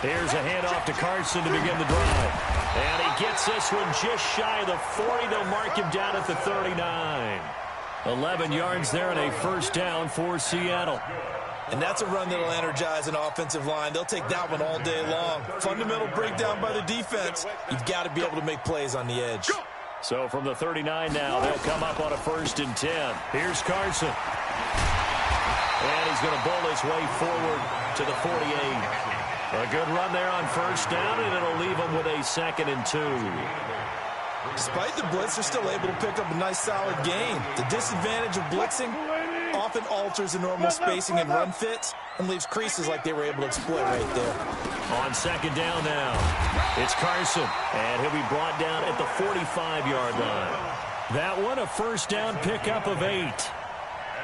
Here's a handoff to Carson to begin the drive. And he gets this one just shy of the 40. They'll mark him down at the 39. 11 yards there and a first down for Seattle. And that's a run that'll energize an offensive line. They'll take that one all day long. Fundamental breakdown by the defense. You've got to be able to make plays on the edge. So from the 39 now, they'll come up on a 1st and 10. Here's Carson. And he's going to bowl his way forward to the 48. A good run there on 1st down, and it'll leave him with a 2nd and 2. Despite the blitz, they're still able to pick up a nice, solid gain. The disadvantage of blitzing often alters the normal spacing and run fits and leaves creases like they were able to exploit right there. On 2nd down now, it's Carson, and he'll be brought down at the 45-yard line. That one, a 1st down pickup of 8.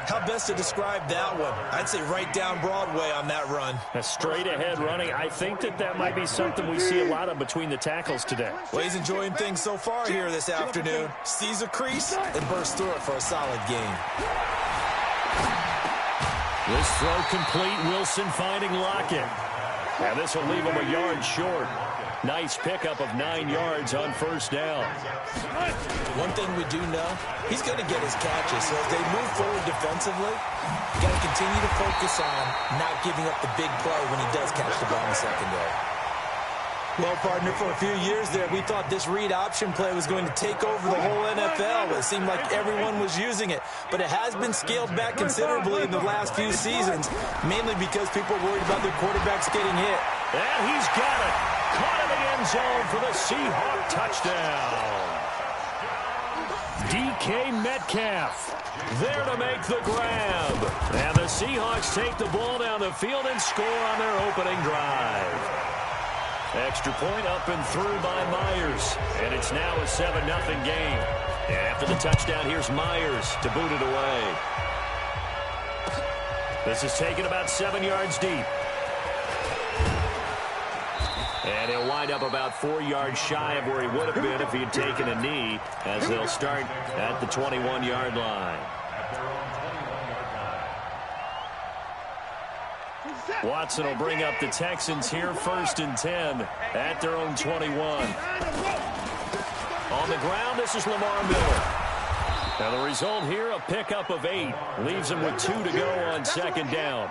How best to describe that one? I'd say right down Broadway on that run. A straight-ahead running. I think that might be something we see a lot of between the tackles today. Well, he's enjoying things so far here this afternoon. Sees a crease and bursts through it for a solid gain. This throw complete. Wilson finding Lockett. And this will leave him a yard short. Nice pickup of 9 yards on 1st down. One thing we do know, he's going to get his catches. So as they move forward defensively, you got to continue to focus on not giving up the big play when he does catch the ball in the secondary. Well, partner, for a few years there, we thought this read option play was going to take over the whole NFL. It seemed like everyone was using it, but it has been scaled back considerably in the last few seasons, mainly because people are worried about their quarterbacks getting hit. And he's got it. Caught in the end zone for the Seahawk touchdown. DK Metcalf there to make the grab. And the Seahawks take the ball down the field and score on their opening drive. Extra point up and through by Myers. And it's now a 7-0 game. And after the touchdown, here's Myers to boot it away. This is taken about 7 yards deep. And he'll wind up about 4 yards shy of where he would have been if he had taken a knee, as they'll start at the 21-yard line. Watson will bring up the Texans here, 1st and 10 at their own 21. On the ground, this is Lamar Miller. Now the result here, a pickup of 8. Leaves him with 2 to go on 2nd down.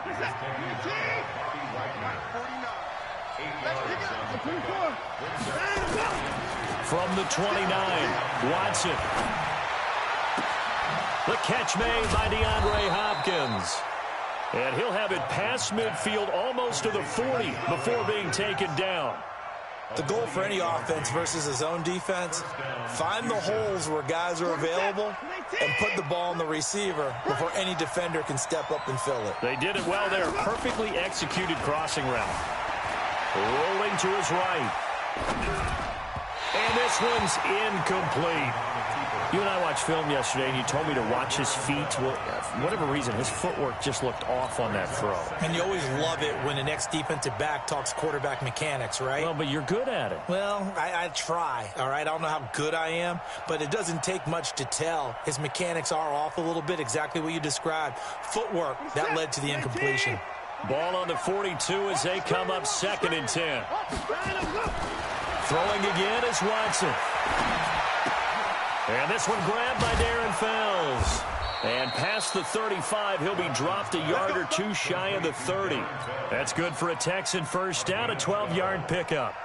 From the 29, Watson. The catch made by DeAndre Hopkins. And he'll have it past midfield almost to the 40 before being taken down. The goal for any offense versus his own defense, find the holes where guys are available and put the ball in the receiver before any defender can step up and fill it. They did it well there. Perfectly executed crossing route. Rolling to his right. And this one's incomplete. You and I watched film yesterday, and you told me to watch his feet. Well, for whatever reason, his footwork just looked off on that throw. And you always love it when the next defensive back talks quarterback mechanics, right? Well, but you're good at it. Well, I try, all right? I don't know how good I am, but it doesn't take much to tell. His mechanics are off a little bit, exactly what you described. Footwork, that led to the incompletion. Ball on the 42 as they come up 2nd and 10. Throwing again is Watson. And this one grabbed by Darren Fells. And past the 35, he'll be dropped a yard or 2 shy of the 30. That's good for a Texan 1st down, a 12-yard pickup.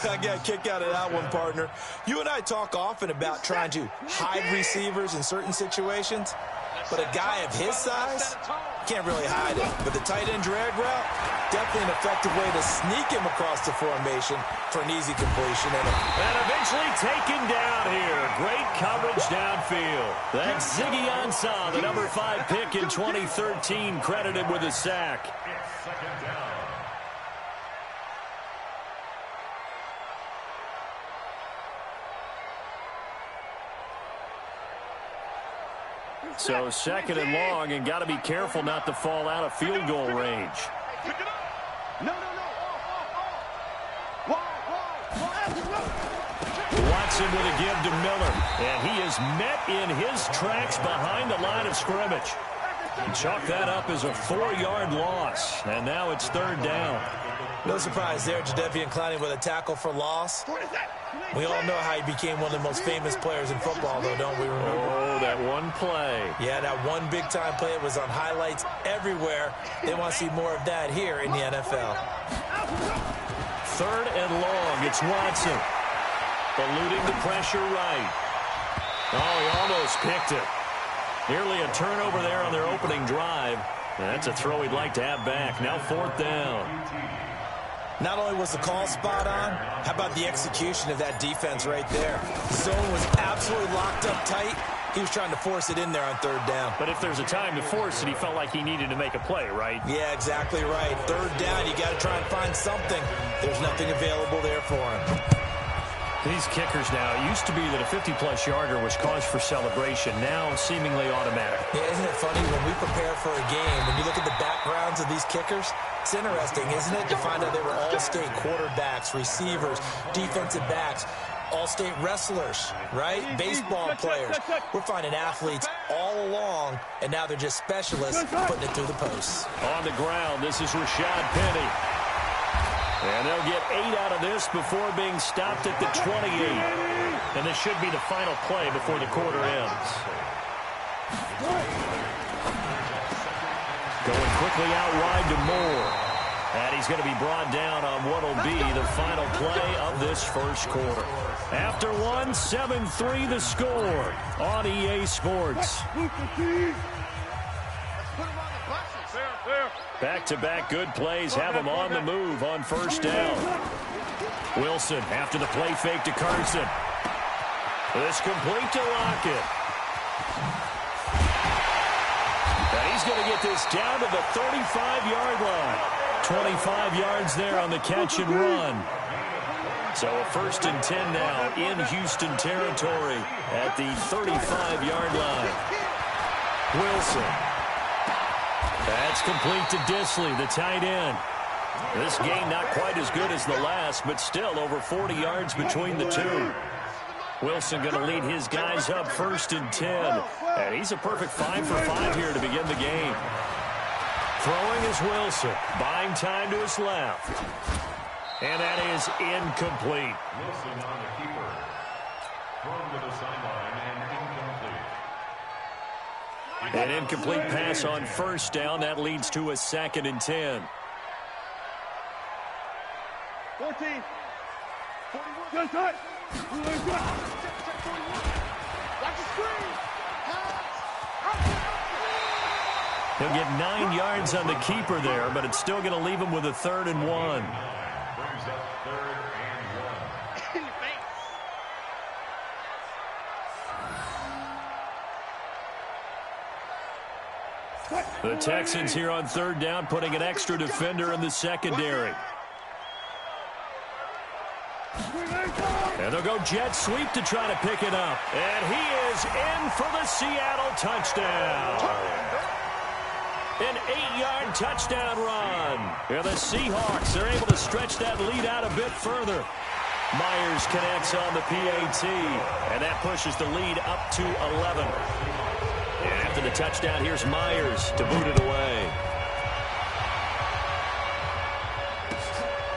I got a kick out of that one, partner. You and I talk often about trying to hide receivers in certain situations, but a guy of his size can't really hide it. But the tight end drag route, definitely an effective way to sneak him across the formation for an easy completion. And eventually taken down here. Great coverage downfield. That's Ziggy Ansah, the number 5 pick in 2013, credited with a sack. So 2nd and long, and got to be careful not to fall out of field goal range. Watson with a give to Miller, and he is met in his tracks behind the line of scrimmage. Chalk that up as a 4-yard loss, and now it's 3rd down. No surprise there, Jadeveon Clowney with a tackle for loss. We all know how he became one of the most famous players in football, though, don't we remember? Oh, that one play. Yeah, that one big-time play. It was on highlights everywhere. They want to see more of that here in the NFL. 3rd and long. It's Watson. Eluding the pressure right. Oh, he almost picked it. Nearly a turnover there on their opening drive. That's a throw he'd like to have back. Now 4th down. Not only was the call spot on, how about the execution of that defense right there? The zone was absolutely locked up tight. He was trying to force it in there on 3rd down. But if there's a time to force it, he felt like he needed to make a play, right? Yeah, exactly right. 3rd down, you got to try and find something. There's nothing available there for him. These kickers now, it used to be that a 50-plus yarder was cause for celebration. Now seemingly automatic. Yeah, isn't it funny when we prepare for a game, when you look at the backgrounds of these kickers, it's interesting, isn't it, to find out they were all-state quarterbacks, receivers, defensive backs, all-state wrestlers, right? Baseball players. We're finding athletes all along, and now they're just specialists putting it through the posts. On the ground, this is Rashad Penny. And they'll get 8 out of this before being stopped at the 28. And this should be the final play before the quarter ends. Going quickly out wide to Moore. And he's going to be brought down on what will be the final play of this first quarter. After one, 7-3 the score on EA Sports. Back-to-back good plays have him on the move on 1st down. Wilson after the play fake to Carson. This complete to Lockett. And he's going to get this down to the 35-yard line. 25 yards there on the catch and run. So a 1st and 10 now in Houston territory at the 35-yard line. Wilson. That's complete to Disley, the tight end. This game not quite as good as the last, but still over 40 yards between the two. Wilson going to lead his guys up 1st and 10. And he's a perfect 5 for 5 here to begin the game. Throwing is Wilson, buying time to his left. And that is incomplete. Wilson on the keeper. Thrown to the sideline and incomplete. An incomplete pass on 1st down. That leads to a 2nd and 10. 14. 41. Good. Watch the screen. He'll get 9 yards on the keeper there, but it's still going to leave him with a 3rd and 1. Brings up 3rd and 1. The Texans here on 3rd down, putting an extra defender in the secondary. And they'll go jet sweep to try to pick it up. And he is in for the Seattle touchdown. An 8-yard touchdown run. And the Seahawks are able to stretch that lead out a bit further. Myers connects on the PAT. And that pushes the lead up to 11. And after the touchdown, here's Myers to boot it away.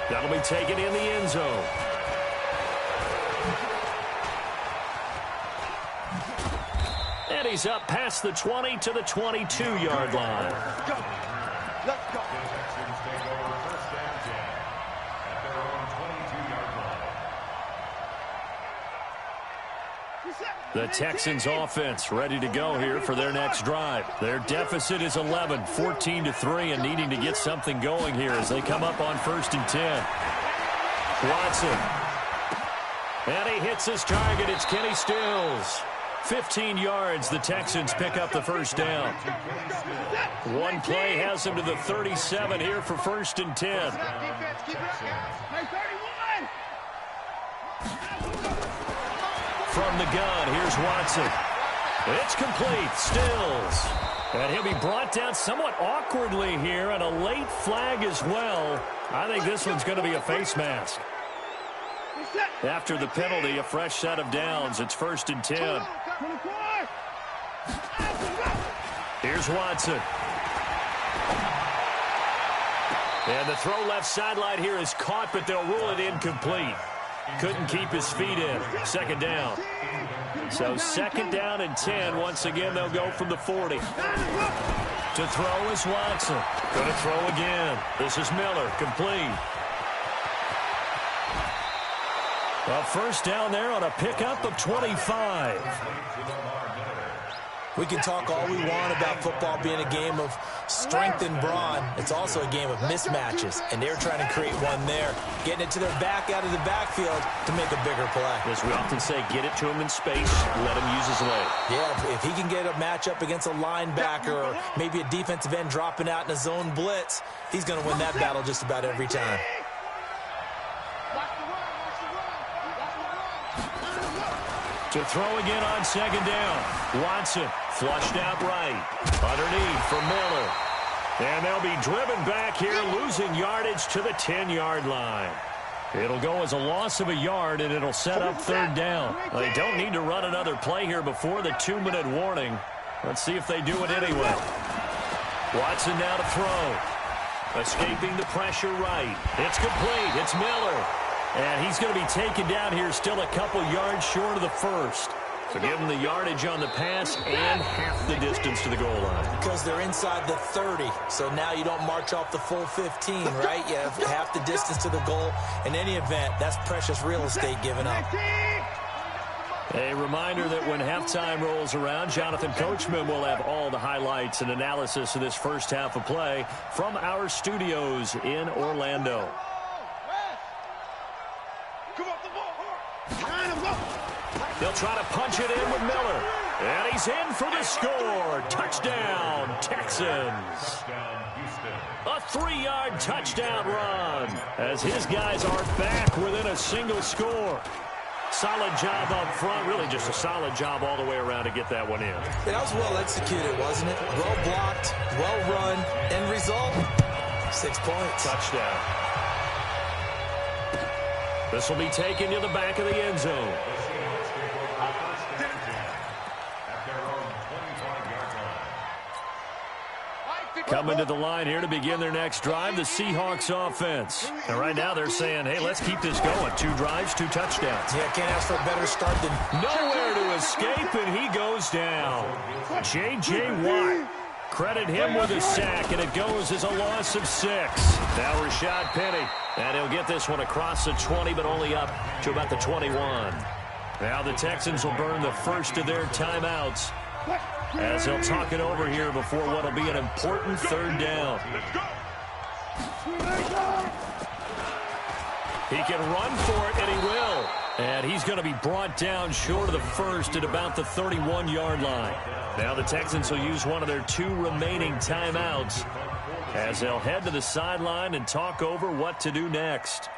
That'll be taken in the end zone. And he's up past the 20 to the 22-yard line. Let's go. Texans take over 1st and 10 at their own 22-yard line. The Texans offense ready to go here for their next drive. Their deficit is 11, 14-3, and needing to get something going here as they come up on 1st and 10. Watson. And he hits his target. It's Kenny Stills. 15 yards. The Texans pick up the 1st down. One play has them to the 37 here for 1st and 10. From the gun, here's Watson. It's complete. Stills. And he'll be brought down somewhat awkwardly here, and a late flag as well. I think this one's going to be a face mask. After the penalty, a fresh set of downs. It's 1st and 10. Here's Here's Watson. And the throw left sideline here is caught, but they'll rule it incomplete. Couldn't keep his feet in. Second down. So second down and 10. Once again, they'll go from the 40. To throw is Watson. Going to throw again. This is Miller. Complete. A first down there on a pickup of 25. We can talk all we want about football being a game of strength and brawn. It's also a game of mismatches, and they're trying to create one there, getting it to their back out of the backfield to make a bigger play. As we often say, get it to him in space, let him use his leg. Yeah, if he can get a matchup against a linebacker or maybe a defensive end dropping out in a zone blitz, he's going to win that battle just about every time. To throw again on second down. Watson flushed out right. Underneath for Miller. And they'll be driven back here, losing yardage to the 10-yard line. It'll go as a loss of a yard, and it'll set up third down. They don't need to run another play here before the 2-minute warning. Let's see if they do it anyway. Watson now to throw. Escaping the pressure right. It's complete. It's Miller. And he's going to be taken down here, still a couple yards short of the first. So give him the yardage on the pass and half the distance to the goal line. Because they're inside the 30, so now you don't march off the full 15, right? You have half the distance to the goal. In any event, that's precious real estate given up. A reminder that when halftime rolls around, Jonathan Coachman will have all the highlights and analysis of this first half of play from our studios in Orlando. They'll try to punch it in with Miller. And he's in for the score. Touchdown, Texans. A 3-yard touchdown run as his guys are back within a single score. Solid job up front. Really just a solid job all the way around to get that one in. That was well executed, wasn't it? Well blocked, well run. End result, 6 points. Touchdown. This will be taken to the back of the end zone. Coming to the line here to begin their next drive, the Seahawks offense. And right now they're saying, hey, let's keep this going. 2 drives, 2 touchdowns. Yeah, can't ask for a better start than... Nowhere to escape, and he goes down. J.J. Watt. Credit him with a sack, and it goes as a loss of 6. Now Rashad Penny. And he'll get this one across the 20, but only up to about the 21. Now the Texans will burn the first of their timeouts as they'll talk it over here before what will be an important third down. He can run for it, and he will. And he's going to be brought down short of the first at about the 31-yard line. Now the Texans will use one of their 2 remaining timeouts as they'll head to the sideline and talk over what to do next.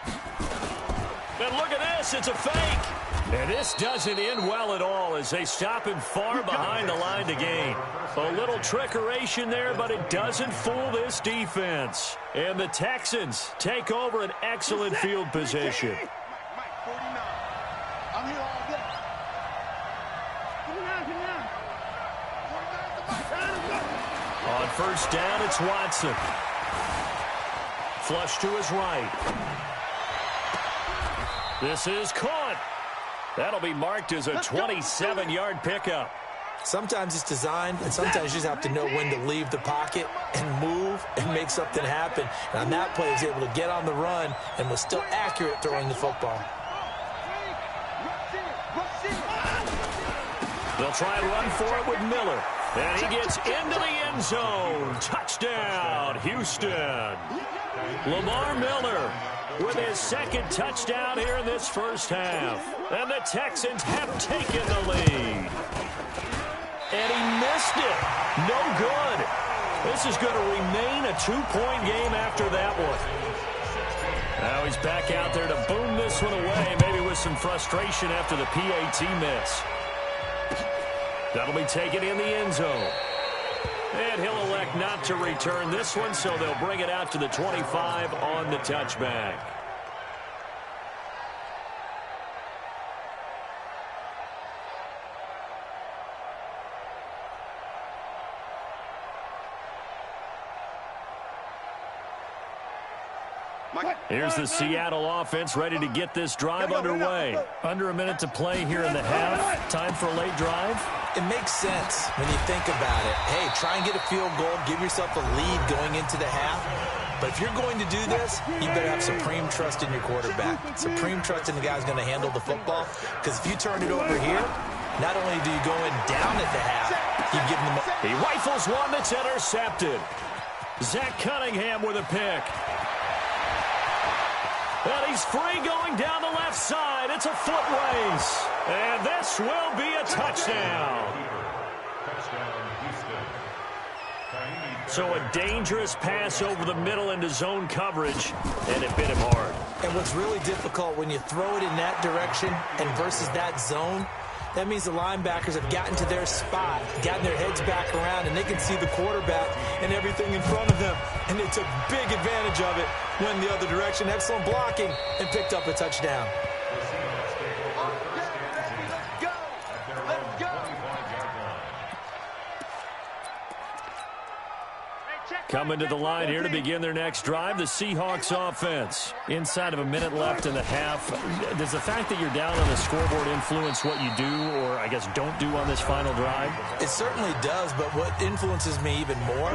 And look at this, it's a fake. And this doesn't end well at all as they stop him far behind the line to gain. A little trickeration there, but it doesn't fool this defense. And the Texans take over an excellent field position. On first down, it's Watson. Flush to his right. This is caught. That'll be marked as a 27-yard pickup. Sometimes it's designed, and sometimes you just have to know when to leave the pocket and move and make something happen. And on that play, he was able to get on the run and was still accurate throwing the football. They'll try and run for it with Miller. And he gets into the end zone. Touchdown, Houston. Lamar Miller with his second touchdown here in this first half. And the Texans have taken the lead. And he missed it. No good. This is going to remain a 2-point game after that one. Now he's back out there to boom this one away, maybe with some frustration after the PAT miss. That'll be taken in the end zone. And he'll elect not to return this one, so they'll bring it out to the 25 on the touchback. Here's the Seattle offense ready to get this drive underway. Under a minute to play here in the half. Time for a late drive. It makes sense when you think about it. Hey, try and get a field goal. Give yourself a lead going into the half. But if you're going to do this, you better have supreme trust in your quarterback. Supreme trust in the guy who's going to handle the football. Because if you turn it over here, not only do you go in down at the half, you give them He rifles one that's intercepted. Zach Cunningham with a pick. And he's free going down the left side. It's a foot race. And this will be a touchdown. So a dangerous pass over the middle into zone coverage, and it bit him hard. And what's really difficult when you throw it in that direction and versus that zone, that means the linebackers have gotten to their spot, gotten their heads back around, and they can see the quarterback and everything in front of them. And they took big advantage of it, went the other direction, excellent blocking, and picked up a touchdown. Coming to the line here to begin their next drive, the Seahawks offense. Inside of a minute left in the half, does the fact that you're down on the scoreboard influence what you do, or I guess don't do on this final drive? It certainly does, but what influences me even more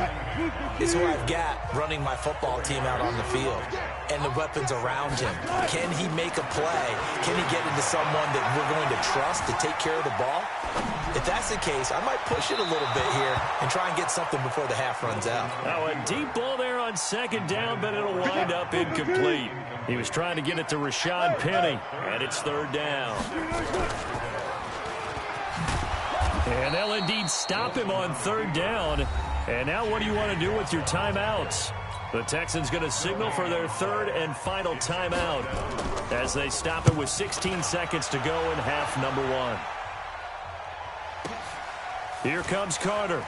is who I've got running my football team out on the field and the weapons around him. Can he make a play? Can he get into someone that we're going to trust to take care of the ball? If that's the case, I might push it a little bit here and try and get something before the half runs out. Now a deep ball there on second down, but it'll wind up incomplete. He was trying to get it to Rashad Penny, and it's third down. And they'll indeed stop him on third down. And now what do you want to do with your timeouts? The Texans going to signal for their third and final timeout as they stop it with 16 seconds to go in half number one. Here comes Carter.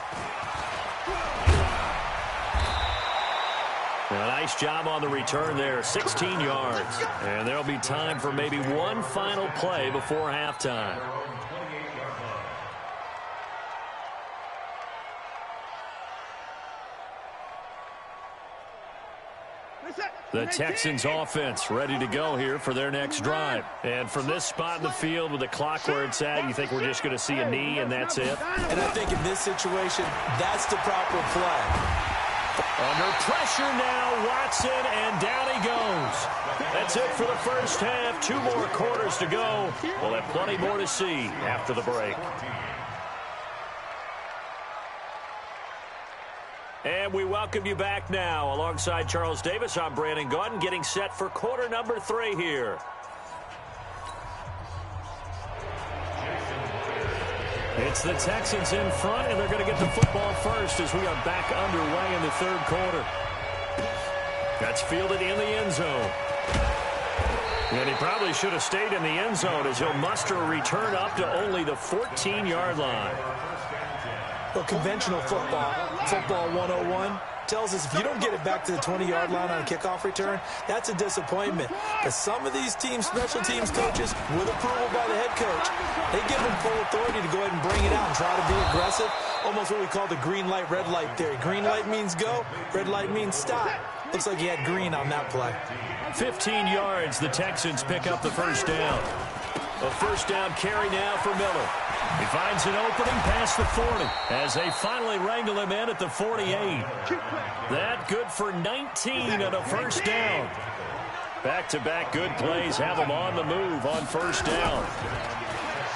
A nice job on the return there, 16 yards. And there'll be time for maybe one final play before halftime. The Texans offense ready to go here for their next drive. And from this spot in the field with the clock where it's at, you think we're just going to see a knee and that's it? And I think in this situation, that's the proper play. Under pressure now, Watson, and down he goes. That's it for the first half. 2 more quarters to go. We'll have plenty more to see after the break. And we welcome you back now. Alongside Charles Davis, I'm Brandon Gaudin, getting set for quarter number 3 here. It's the Texans in front, and they're going to get the football first as we are back underway in the third quarter. That's fielded in the end zone. And he probably should have stayed in the end zone as he'll muster a return up to only the 14-yard line. Well, conventional football 101, tells us if you don't get it back to the 20-yard line on a kickoff return, that's a disappointment. But some of these teams, special teams coaches, with approval by the head coach, they give them full authority to go ahead and bring it out and try to be aggressive, almost what we call the green light, red light theory. Green light means go, red light means stop. Looks like he had green on that play. 15 yards, the Texans pick up the first down. A first down carry now for Miller. He finds an opening past the 40 as they finally wrangle him in at the 48. That good for 19 and a first down. Back-to-back good plays have him on the move on first down.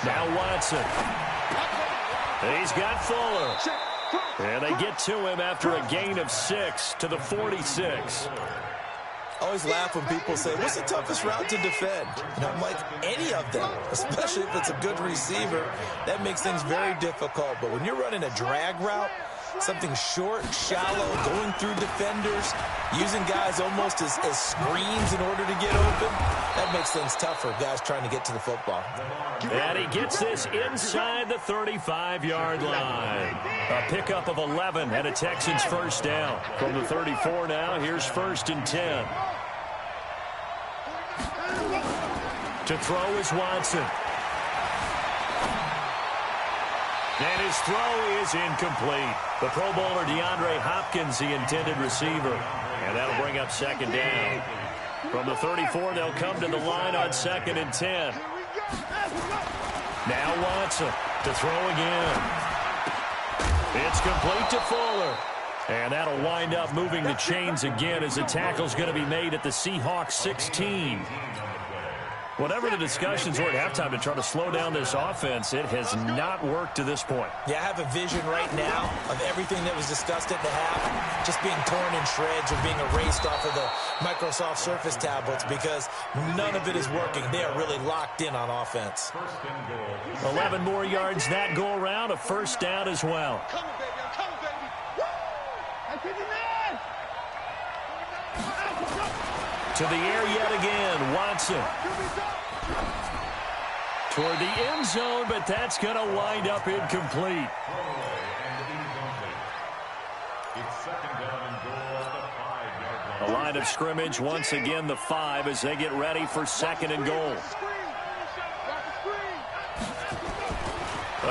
Now Watson. He's got Fuller. And they get to him after a gain of 6 to the 46. I always laugh when people say, what's the toughest route to defend? And I'm like, any of them, especially if it's a good receiver. That makes things very difficult. But when you're running a drag route, something short, shallow, going through defenders, using guys almost as screens in order to get open, that makes things tougher, guys trying to get to the football. And he gets this inside the 35-yard line. A pickup of 11 and a Texans first down. From the 34 now, here's first and 10. To throw is Watson. And his throw is incomplete. The Pro Bowler DeAndre Hopkins, the intended receiver. And that'll bring up second down. From the 34, they'll come to the line on 2nd and 10. Now Watson to throw again. It's complete to Fuller. And that'll wind up moving the chains again as the tackle's going to be made at the Seahawks 16. Whatever the discussions were at halftime to try to slow down this offense, it has not worked to this point. Yeah, I have a vision right now of everything that was discussed at the half just being torn in shreds or being erased off of the Microsoft Surface tablets because none of it is working. They are really locked in on offense. 11 more yards that go around, a first down as well. I'm coming, baby. I'm coming, baby. Woo! I'm kicking that. To the air yet again, Watson. Toward the end zone, but that's going to wind up incomplete. A line of scrimmage, once again the 5 as they get ready for 2nd and goal.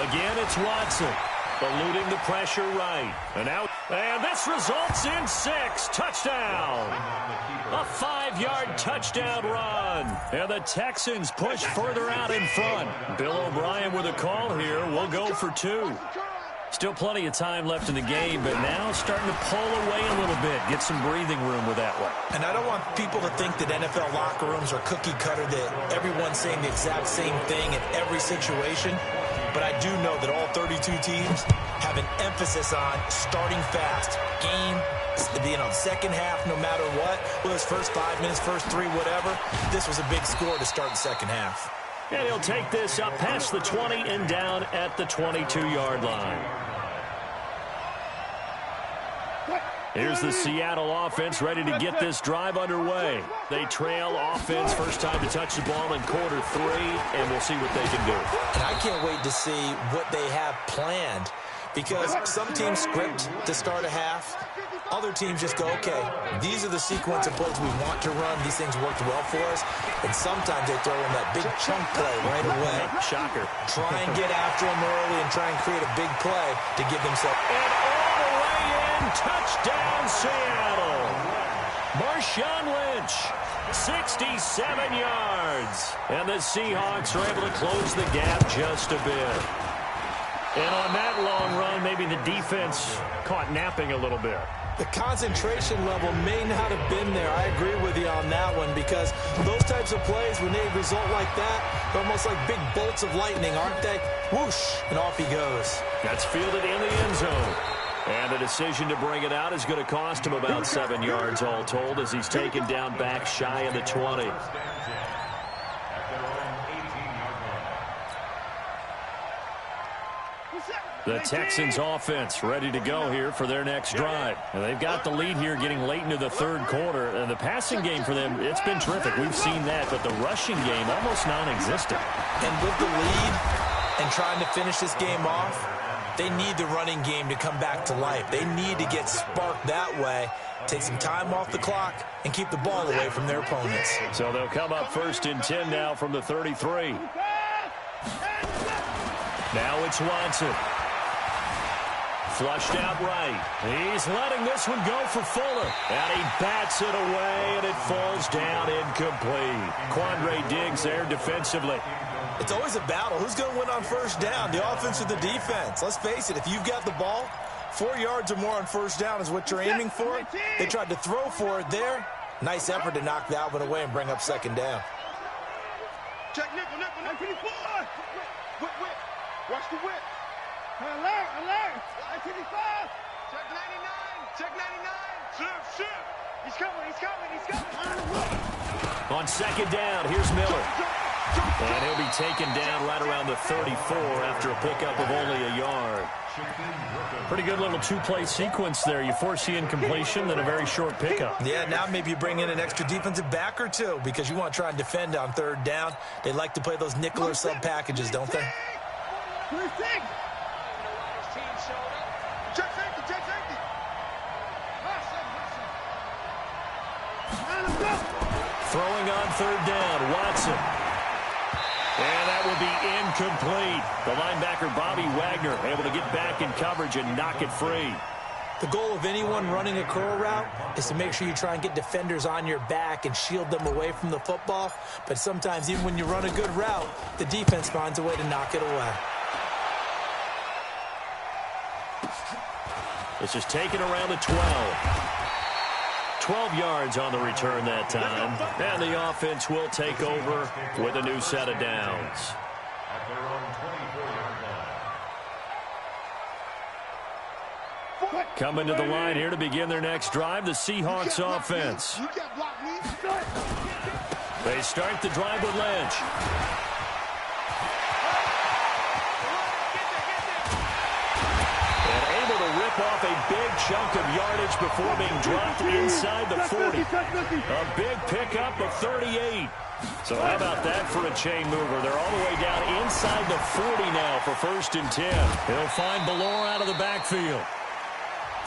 Again, it's Watson. Eluding the pressure right. And out. And this results in 6. Touchdown. A 5-yard touchdown run. And the Texans push further out in front. Bill O'Brien with a call here. We'll go for 2. Still plenty of time left in the game, but now starting to pull away a little bit. Get some breathing room with that one. And I don't want people to think that NFL locker rooms are cookie cutter, that everyone's saying the exact same thing in every situation. But I do know that all 32 teams have an emphasis on starting fast. Game, second half, no matter what. Whether it's first 5 minutes, first 3, whatever. This was a big score to start the second half. And he'll take this up past the 20 and down at the 22-yard line. Here's the Seattle offense ready to get this drive underway. They trail offense, first time to touch the ball in quarter 3, and we'll see what they can do. And I can't wait to see what they have planned, because some teams script to start a half. Other teams just go, okay, these are the sequence of plays we want to run. These things worked well for us. And sometimes they throw in that big chunk play right away. Shocker. Try and get after them early and try and create a big play to give themselves. And all the way in, touchdown Seattle. Marshawn Lynch, 67 yards. And the Seahawks are able to close the gap just a bit. And on that long run, maybe the defense caught napping a little bit. The concentration level may not have been there. I agree with you on that one, because those types of plays, when they result like that, they're almost like big bolts of lightning, aren't they? Whoosh, and off he goes. That's fielded in the end zone. And the decision to bring it out is going to cost him about 7 yards all told as he's taken down back shy of the 20. The Texans offense ready to go here for their next drive. And they've got the lead here getting late into the third quarter. And the passing game for them, it's been terrific. We've seen that, but the rushing game almost non-existent. And with the lead and trying to finish this game off, they need the running game to come back to life. They need to get sparked that way, take some time off the clock, and keep the ball away from their opponents. So they'll come up 1st and 10 now from the 33. Now it's Watson. Flushed out right. He's letting this one go for Fuller. And he bats it away, and it falls down incomplete. Quandre Diggs there defensively. It's always a battle. Who's going to win on first down, the offense or the defense? Let's face it, if you've got the ball, 4 yards or more on first down is what you're aiming for. They tried to throw for it there. Nice effort to knock that one away and bring up second down. Check nickel, 94. Whip. Watch the whip. Alert. 95. Check 99. Shoot. He's coming. On second down, here's Miller. And he'll be taken down right around the 34 after a pickup of only a yard. Pretty good little two-play sequence there. You force the incompletion, then a very short pickup. Yeah, now maybe you bring in an extra defensive back or two because you want to try and defend on third down. They like to play those nickel or sub packages, don't they? Throwing on third down, Watson. And that will be incomplete. The linebacker, Bobby Wagner, able to get back in coverage and knock it free. The goal of anyone running a curl route is to make sure you try and get defenders on your back and shield them away from the football. But sometimes even when you run a good route, the defense finds a way to knock it away. This is taken around the 12. 12 yards on the return that time. And the offense will take over with a new set of downs. At their own 24-yard line. Coming to the line here to begin their next drive, the Seahawks offense. They start the drive with Lynch. And able to rip off a big chunk of yardage before being dropped inside the 40. A big pickup of 38. So how about that for a chain mover? They're all the way down inside the 40 now for 1st and 10. He'll find Ballore out of the backfield.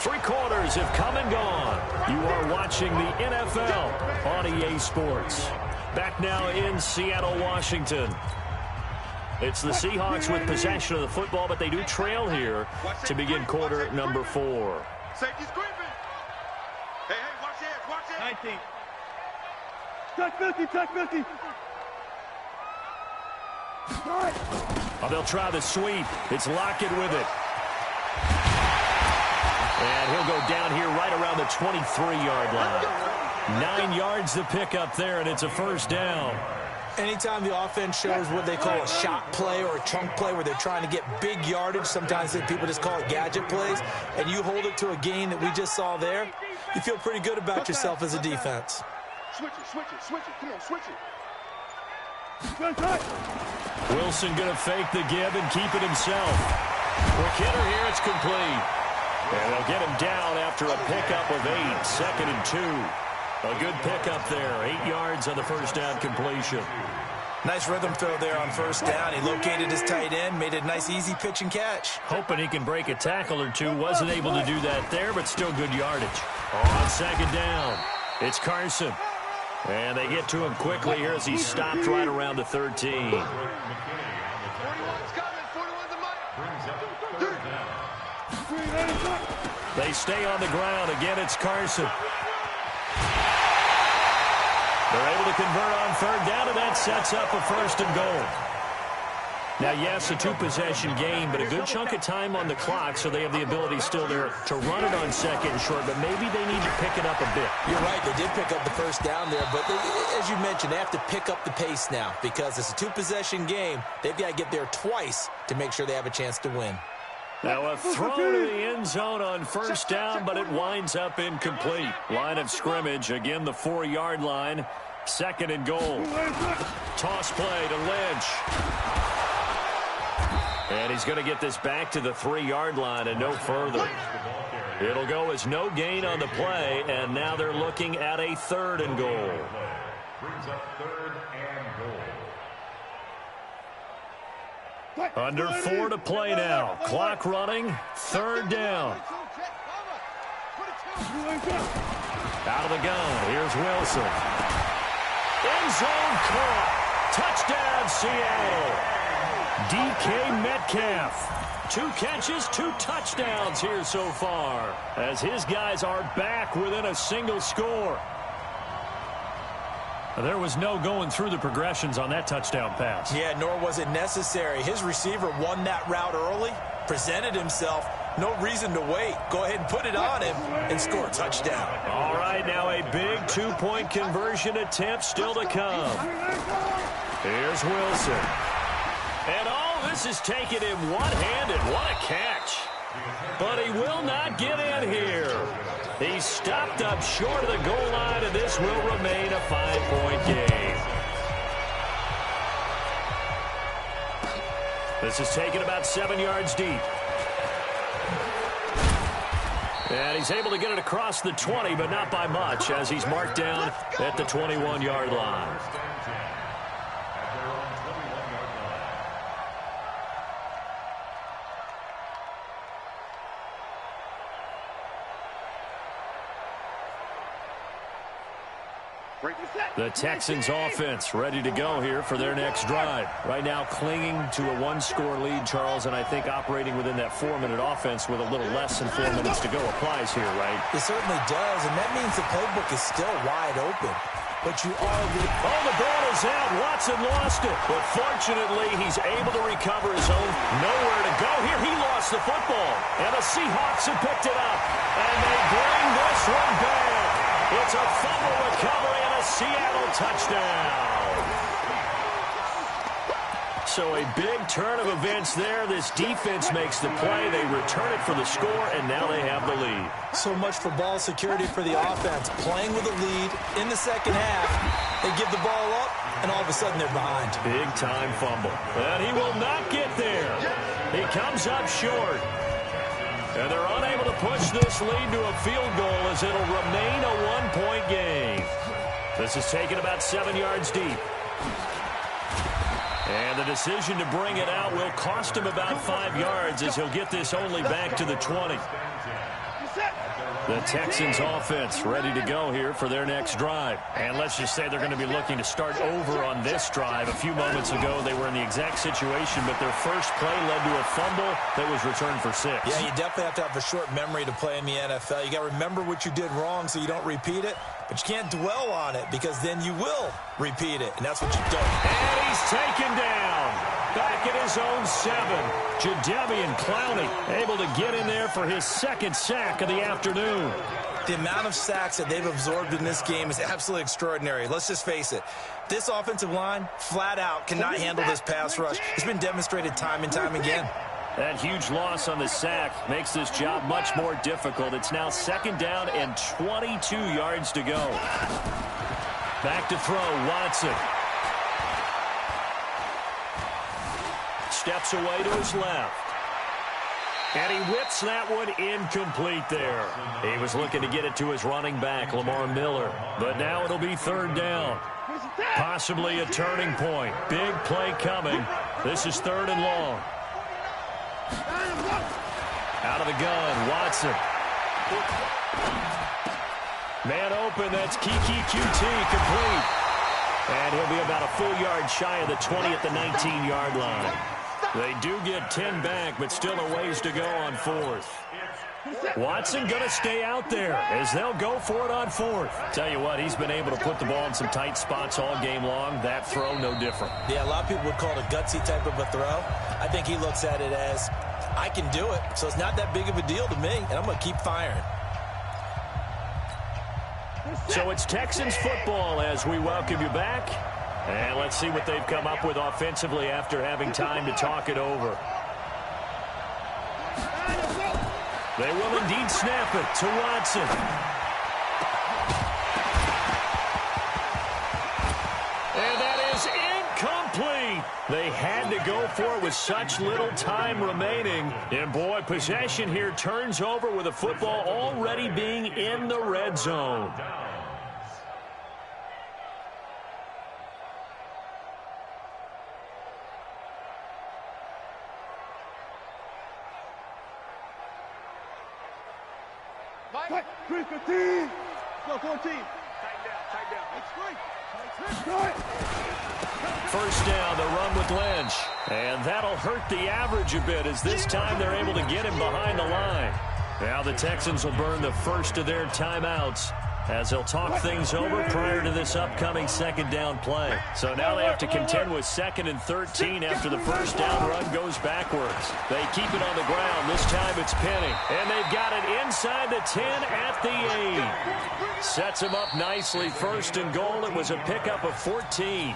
3 quarters have come and gone. You are watching the NFL on EA Sports. Back now in Seattle, Washington. It's the Seahawks with possession of the football, but they do trail here to begin quarter number 4. Safety's creeping. Hey, watch it, watch it. 19. Touch 50, touch 50. Oh, they'll try the sweep. It's Lockett with it. And he'll go down here right around the 23-yard line. 9 yards to pick up there, and it's a 1st down. Anytime the offense shows what they call a shot play or a chunk play where they're trying to get big yardage, sometimes people just call it gadget plays, and you hold it to a gain that we just saw there, you feel pretty good about yourself as a defense. Switch it, switch it, switch it. Come on, switch it. Wilson going to fake the give and keep it himself. Quick hitter here, it's complete. And they'll get him down after a pickup of 8, 2nd and 2. A good pickup there, 8 yards on the 1st down completion. Nice rhythm throw there on 1st down. He located his tight end, made a nice easy pitch and catch. Hoping he can break a tackle or two. Wasn't able to do that there, but still good yardage. On 2nd down, it's Carson. And they get to him quickly here as he's stopped right around the 13. 41's coming, 41's a mile. They stay on the ground. Again, it's Carson. They're able to convert on 3rd down, and that sets up a 1st and goal. Now, yes, a 2-possession game, but a good chunk of time on the clock, so they have the ability still there to run it on 2nd and short, but maybe they need to pick it up a bit. You're right. They did pick up the 1st down there, but as you mentioned, they have to pick up the pace now because it's a 2-possession game. They've got to get there twice to make sure they have a chance to win. Now a throw to the end zone on 1st down, but it winds up incomplete. Line of scrimmage, again the 4-yard line. 2nd and goal. Toss play to Lynch. And he's going to get this back to the 3-yard line and no further. It'll go as no gain on the play, and now they're looking at a 3rd and goal. Brings up 3rd and goal. Under 4 to play now. Clock running. 3rd down. Out of the gun. Here's Wilson. End zone caught. Touchdown, Seattle. DK Metcalf. 2 catches, 2 touchdowns here so far, as his guys are back within a single score. There was no going through the progressions on that touchdown pass. Yeah, nor was it necessary. His receiver won that route early, presented himself. No reason to wait. Go ahead and put it on him and score a touchdown. All right, now a big 2-point conversion attempt still to come. Here's Wilson. And all this is taken him one-handed. What a catch. But he will not get in here. He's stopped up short of the goal line, and this will remain a 5-point game. This is taken about 7 yards deep. And he's able to get it across the 20, but not by much, as he's marked down at the 21-yard line. The Texans offense ready to go here for their next drive. Right now clinging to a one-score lead, Charles, and I think operating within that 4-minute offense with a little less than 4 minutes to go applies here, right? It certainly does, and that means the playbook is still wide open. But you are... Oh, the ball is out. Watson lost it. But fortunately, he's able to recover his own. Nowhere to go here. He lost the football. And the Seahawks have picked it up. And they bring this one back. It's a fumble recovery and a Seattle touchdown. So a big turn of events there. This defense makes the play. They return it for the score, and now they have the lead. So much for ball security for the offense. Playing with a lead in the second half. They give the ball up, and all of a sudden they're behind. Big-time fumble. And he will not get there. He comes up short. And they're unable to push this lead to a field goal as it'll remain a one-point game. This is taken about 7 yards deep. And the decision to bring it out will cost him about 5 yards as he'll get this only back to the 20. The Texans offense ready to go here for their next drive. And let's just say they're going to be looking to start over on this drive. A few moments ago, they were in the exact situation, but their first play led to a fumble that was returned for 6. Yeah, you definitely have to have a short memory to play in the NFL. You got to remember what you did wrong so you don't repeat it. But you can't dwell on it because then you will repeat it, and that's what you don't. And he's taken down. Back at his own 7. Jadeveon Clowney able to get in there for his second sack of the afternoon. The amount of sacks that they've absorbed in this game is absolutely extraordinary. Let's just face it. This offensive line, flat out, cannot handle this pass rush. It's been demonstrated time and time again. That huge loss on the sack makes this job much more difficult. It's now second down and 22 yards to go. Back to throw, Watson. Steps away to his left. And he whips that one incomplete there. He was looking to get it to his running back, Lamar Miller. But now it'll be third down. Possibly a turning point. Big play coming. This is third and long. Out of the gun, Watson. Man open, that's Kiki QT, complete. And he'll be about a full yard shy of the 20 at the 19-yard line. They do get 10 back, but still a ways to go on fourth. Watson going to stay out there as they'll go for it on fourth. Tell you what, he's been able to put the ball in some tight spots all game long. That throw, no different. Yeah, a lot of people would call it a gutsy type of a throw. I think he looks at it as, I can do it, so it's not that big of a deal to me, and I'm going to keep firing. So it's Texans football as we welcome you back. And let's see what they've come up with offensively after having time to talk it over. They will indeed snap it to Watson. And that is incomplete. They had to go for it with such little time remaining. And boy, possession here turns over with the football already being in the red zone. Mike, 3-15. Go 14. Tighten down. That's great. First down, the run with Lynch. And that'll hurt the average a bit as this time they're able to get him behind the line. Now the Texans will burn the first of their timeouts as they'll talk things over prior to this upcoming second down play. So now they have to contend with 2nd and 13 after the first down run goes backwards. They keep it on the ground. This time it's Penny. And they've got it inside the 10 at the 8. Sets him up nicely. First and goal. It was a pickup of 14.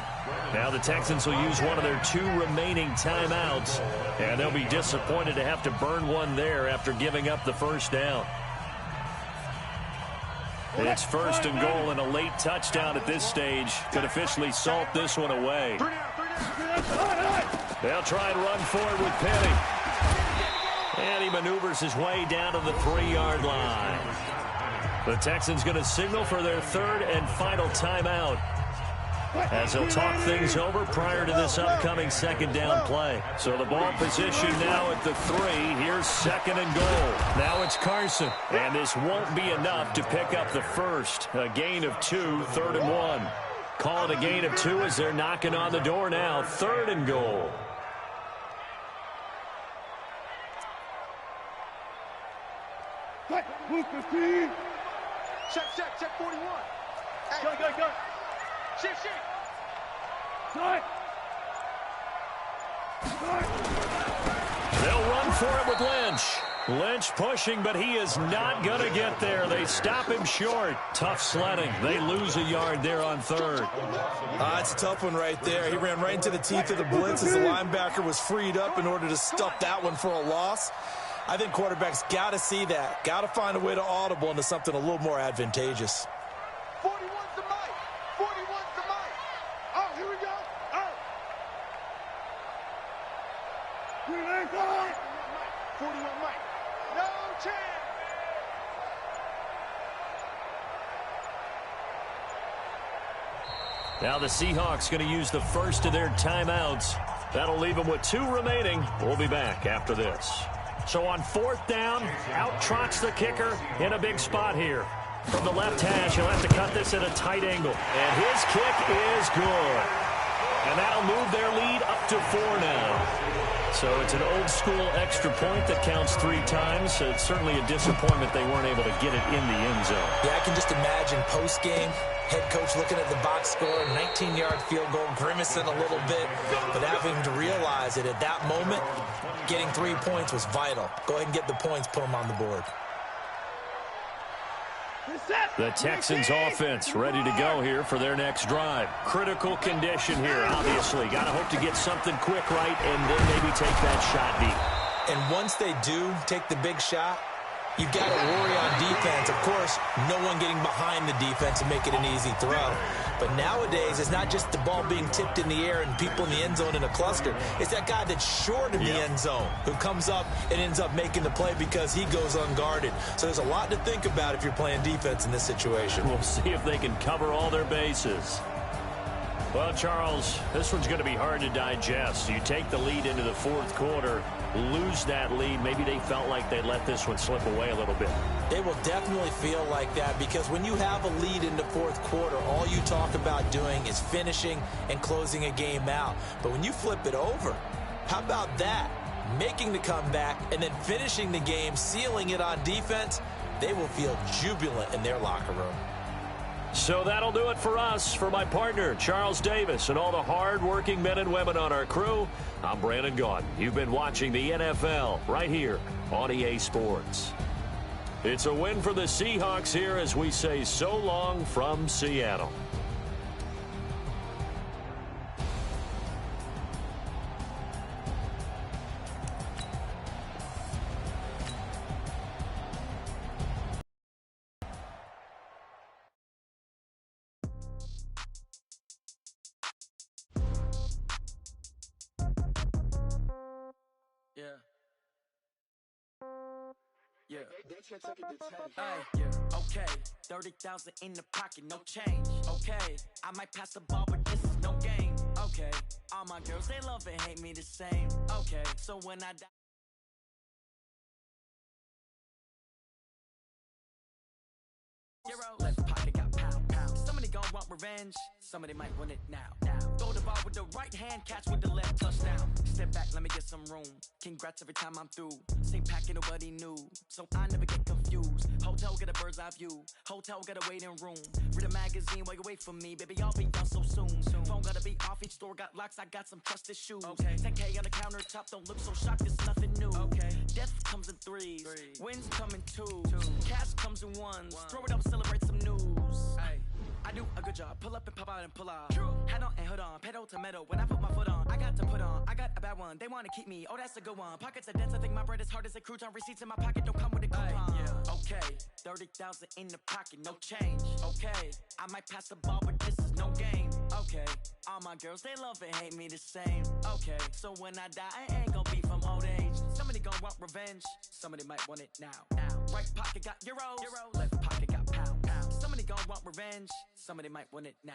Now the Texans will use one of their 2 remaining timeouts. And they'll be disappointed to have to burn one there after giving up the first down. It's first and goal, and a late touchdown at this stage could officially salt this one away. They'll try and run forward with Penny. And he maneuvers his way down to the 3-yard line. The Texans going to signal for their 3rd and final timeout. as he'll talk things over prior to this upcoming second down play. So the ball position now at the 3. Here's second and goal. Now it's Carson. And this won't be enough to pick up the first. A gain of 2, 3rd and 1. Call it a gain of 2 as they're knocking on the door now. 3rd and goal. Check 41. Hey. Go. Shift. They'll run for it with Lynch. Lynch pushing, but he is not going to get there. They stop him short. Tough sledding. They lose a yard there on 3rd. It's a tough one right there. He ran right into the teeth of the blitz as the linebacker was freed up in order to stuff that one for a loss. I think quarterbacks got to see that. Got to find a way to audible into something a little more advantageous. 41's the mic. 41's the mic. Oh, here we go. Oh. 41 mic. No chance. Now the Seahawks going to use the first of their timeouts. That'll leave them with 2 remaining. We'll be back after this. So on 4th down, out trots the kicker in a big spot here. From the left hash, he'll have to cut this at a tight angle. And his kick is good. And that'll move their lead up to 4 now. So it's an old-school extra point that counts 3 times. So it's certainly a disappointment they weren't able to get it in the end zone. Yeah, I can just imagine post-game, head coach looking at the box score, 19-yard field goal, grimacing a little bit, but having to realize that at that moment, getting 3 points was vital. Go ahead and get the points, put them on the board. The Texans offense ready to go here for their next drive. Critical condition here, obviously. Got to hope to get something quick right and then maybe take that shot deep. And once they do take the big shot, you've got to worry on defense. Of course, no one getting behind the defense and make it an easy throw. But nowadays, it's not just the ball being tipped in the air and people in the end zone in a cluster. It's that guy that's short of the end zone who comes up and ends up making the play because he goes unguarded. So there's a lot to think about if you're playing defense in this situation. We'll see if they can cover all their bases. Well, Charles, this one's going to be hard to digest. You take the lead into the 4th quarter, lose that lead. Maybe they felt like they let this one slip away a little bit. They will definitely feel like that because when you have a lead in the 4th quarter, all you talk about doing is finishing and closing a game out. But when you flip it over, how about that? Making the comeback and then finishing the game, sealing it on defense, they will feel jubilant in their locker room. So that'll do it for us. For my partner, Charles Davis, and all the hard-working men and women on our crew, I'm Brandon Gaudin. You've been watching the NFL right here on EA Sports. It's a win for the Seahawks here as we say so long from Seattle. Okay, 30,000 in the pocket, no change. Okay, I might pass the ball, but this is no game. Okay, all my girls, they love and hate me the same. Okay, so when I die. Left pocket got pound. Somebody gon' want revenge, somebody might want it now. Throw the ball with the right hand, catch with the left, touchdown. Step back, let me get some room. Congrats every time I'm through. Same packet, nobody knew, so I never get confused. Hotel get a bird's eye view. Hotel got a waiting room. Read a magazine while you wait for me, baby. I'll be done so soon. Phone gotta be off, each store got locks. I got some trusted shoes. Okay. 10K on the countertop, don't look so shocked. It's nothing new. Okay. Death comes in threes. Wins come in twos. Cash comes in ones. Throw it up, celebrate some news. Ay. I do a good job, pull up and pop out and pull off. Hat on and hood on, pedal to metal. When I put my foot on, I got to put on. I got a bad one, they want to keep me. Oh, that's a good one. Pockets are dense, I think my bread is hard as a crouton. Receipts in my pocket don't come with a coupon. Okay, 30,000 in the pocket, no change. Okay, I might pass the ball, but this is no game. Okay, all my girls, they love and hate me the same. Okay, so when I die, I ain't gonna be from old age. Somebody gon' want revenge, somebody might want it now. Right pocket got euros, left pocket got pound. Somebody gon' want revenge, somebody might want it now.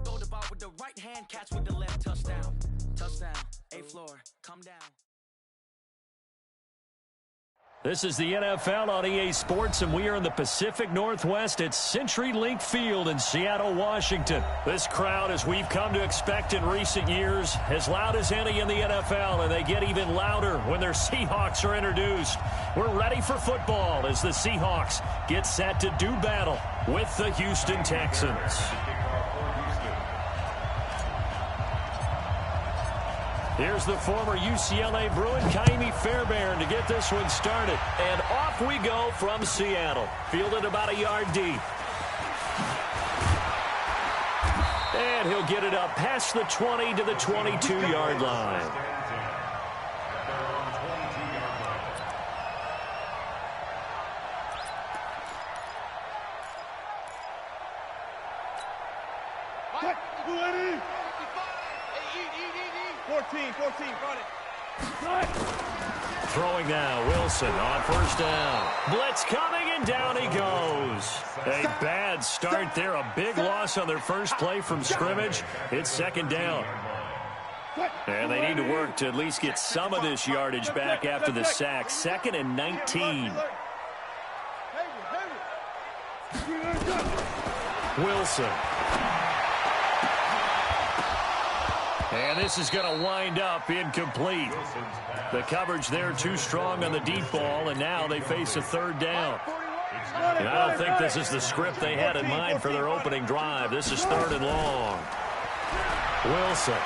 Throw the ball with the right hand, catch with the left, touchdown. Touchdown, A-floor, come down. This is the NFL on EA Sports, and we are in the Pacific Northwest at CenturyLink Field in Seattle, Washington. This crowd, as we've come to expect in recent years, as loud as any in the NFL, and they get even louder when their Seahawks are introduced. We're ready for football as the Seahawks get set to do battle with the Houston Texans. Here's the former UCLA Bruin, Kaimi Fairbairn, to get this one started. And off we go from Seattle. Fielded about a yard deep. And he'll get it up past the 20 to the 22-yard line. Throwing now, Wilson on first down. Blitz coming, and down he goes. A bad start there, a big loss on their first play from scrimmage. It's second down. And they need to work to at least get some of this yardage back after the sack. 2nd and 19. Wilson. And this is going to wind up incomplete. The coverage there too strong on the deep ball, and now they face a third down. And I don't think this is the script they had in mind for their opening drive. This is 3rd and long. Wilson.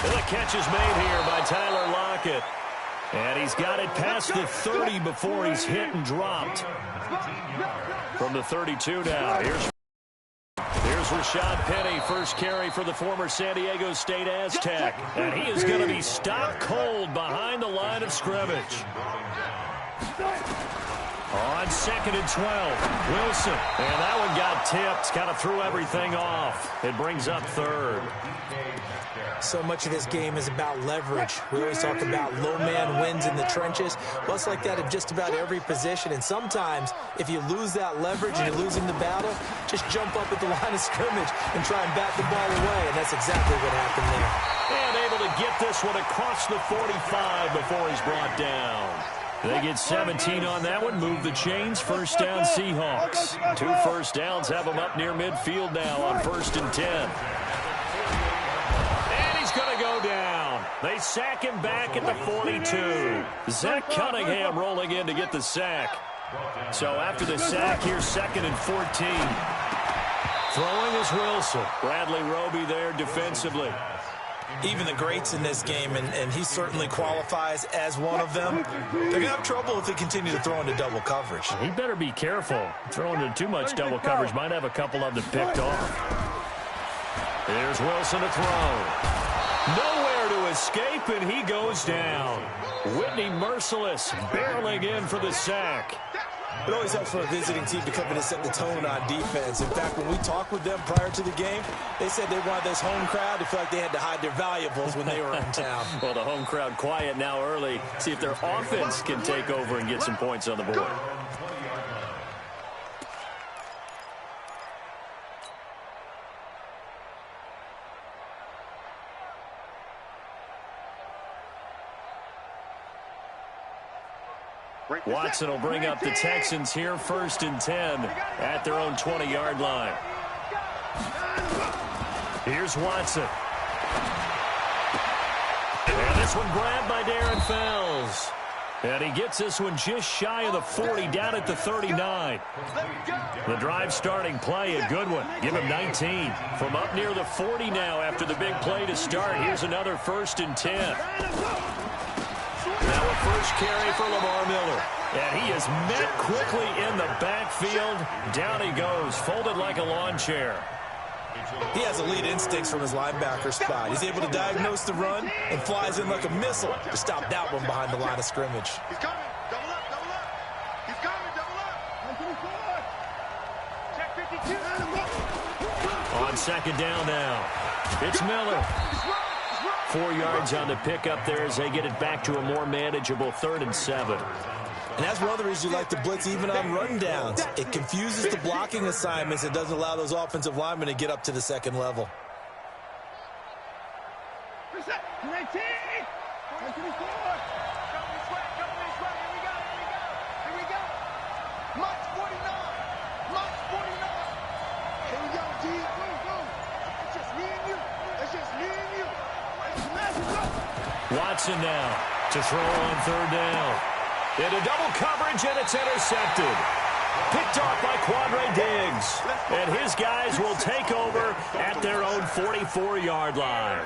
And the catch is made here by Tyler Lockett. And he's got it past the 30 before he's hit and dropped. From the 32 now. Here's Rashad Penny, first carry for the former San Diego State Aztec. And he is going to be stopped cold behind the line of scrimmage. On 2nd and 12, Wilson. And that one got tipped, kind of threw everything off. It brings up 3rd. So much of this game is about leverage. We always talk about low man wins in the trenches. Well, it's like that in just about every position. And sometimes, if you lose that leverage and you're losing the battle, just jump up at the line of scrimmage and try and bat the ball away. And that's exactly what happened there. And able to get this one across the 45 before he's brought down. They get 17 on that one, move the chains, first down Seahawks. 2 first downs have them up near midfield now on 1st and 10. Going to go down. They sack him back at the 42. Zach Cunningham rolling in to get the sack. So after the sack, here's 2nd and 14. Throwing is Wilson. Bradley Roby there defensively. Even the greats in this game, and he certainly qualifies as one of them, they're going to have trouble if they continue to throw into double coverage. He better be careful. Throwing into too much double coverage might have a couple of them picked off. Here's Wilson to throw. Nowhere to escape, and he goes down. Whitney Merciless barreling in for the sack. It always helps for a visiting team to come in and set the tone on defense. In fact, when we talked with them prior to the game, they said they wanted this home crowd to feel like they had to hide their valuables when they were in town. Well, the home crowd quiet now early. See if their offense can take over and get some points on the board. Watson will bring up the Texans here, 1st and 10 at their own 20-yard line. Here's Watson. And this one grabbed by Darren Fells. And he gets this one just shy of the 40, down at the 39. The drive starting play, a good one. Give him 19. From up near the 40 now after the big play to start. Here's another 1st and 10. Now a first carry for Lamar Miller. And he is met quickly in the backfield. Down he goes, folded like a lawn chair. He has elite instincts from his linebacker spot. He's able to diagnose the run and flies in like a missile to stop that one behind the line of scrimmage. He's coming. Double up, double up. He's coming, double up. Check 52. On 2nd down now. It's Miller. 4 yards on the pickup there as they get it back to a more manageable 3rd and 7. And that's one of the reasons you like to blitz even on run downs. It confuses the blocking assignments and doesn't allow those offensive linemen to get up to the second level. Watson now to throw on third down. Into double coverage, and it's intercepted. Picked off by Quandre Diggs. And his guys will take over at their own 44-yard line.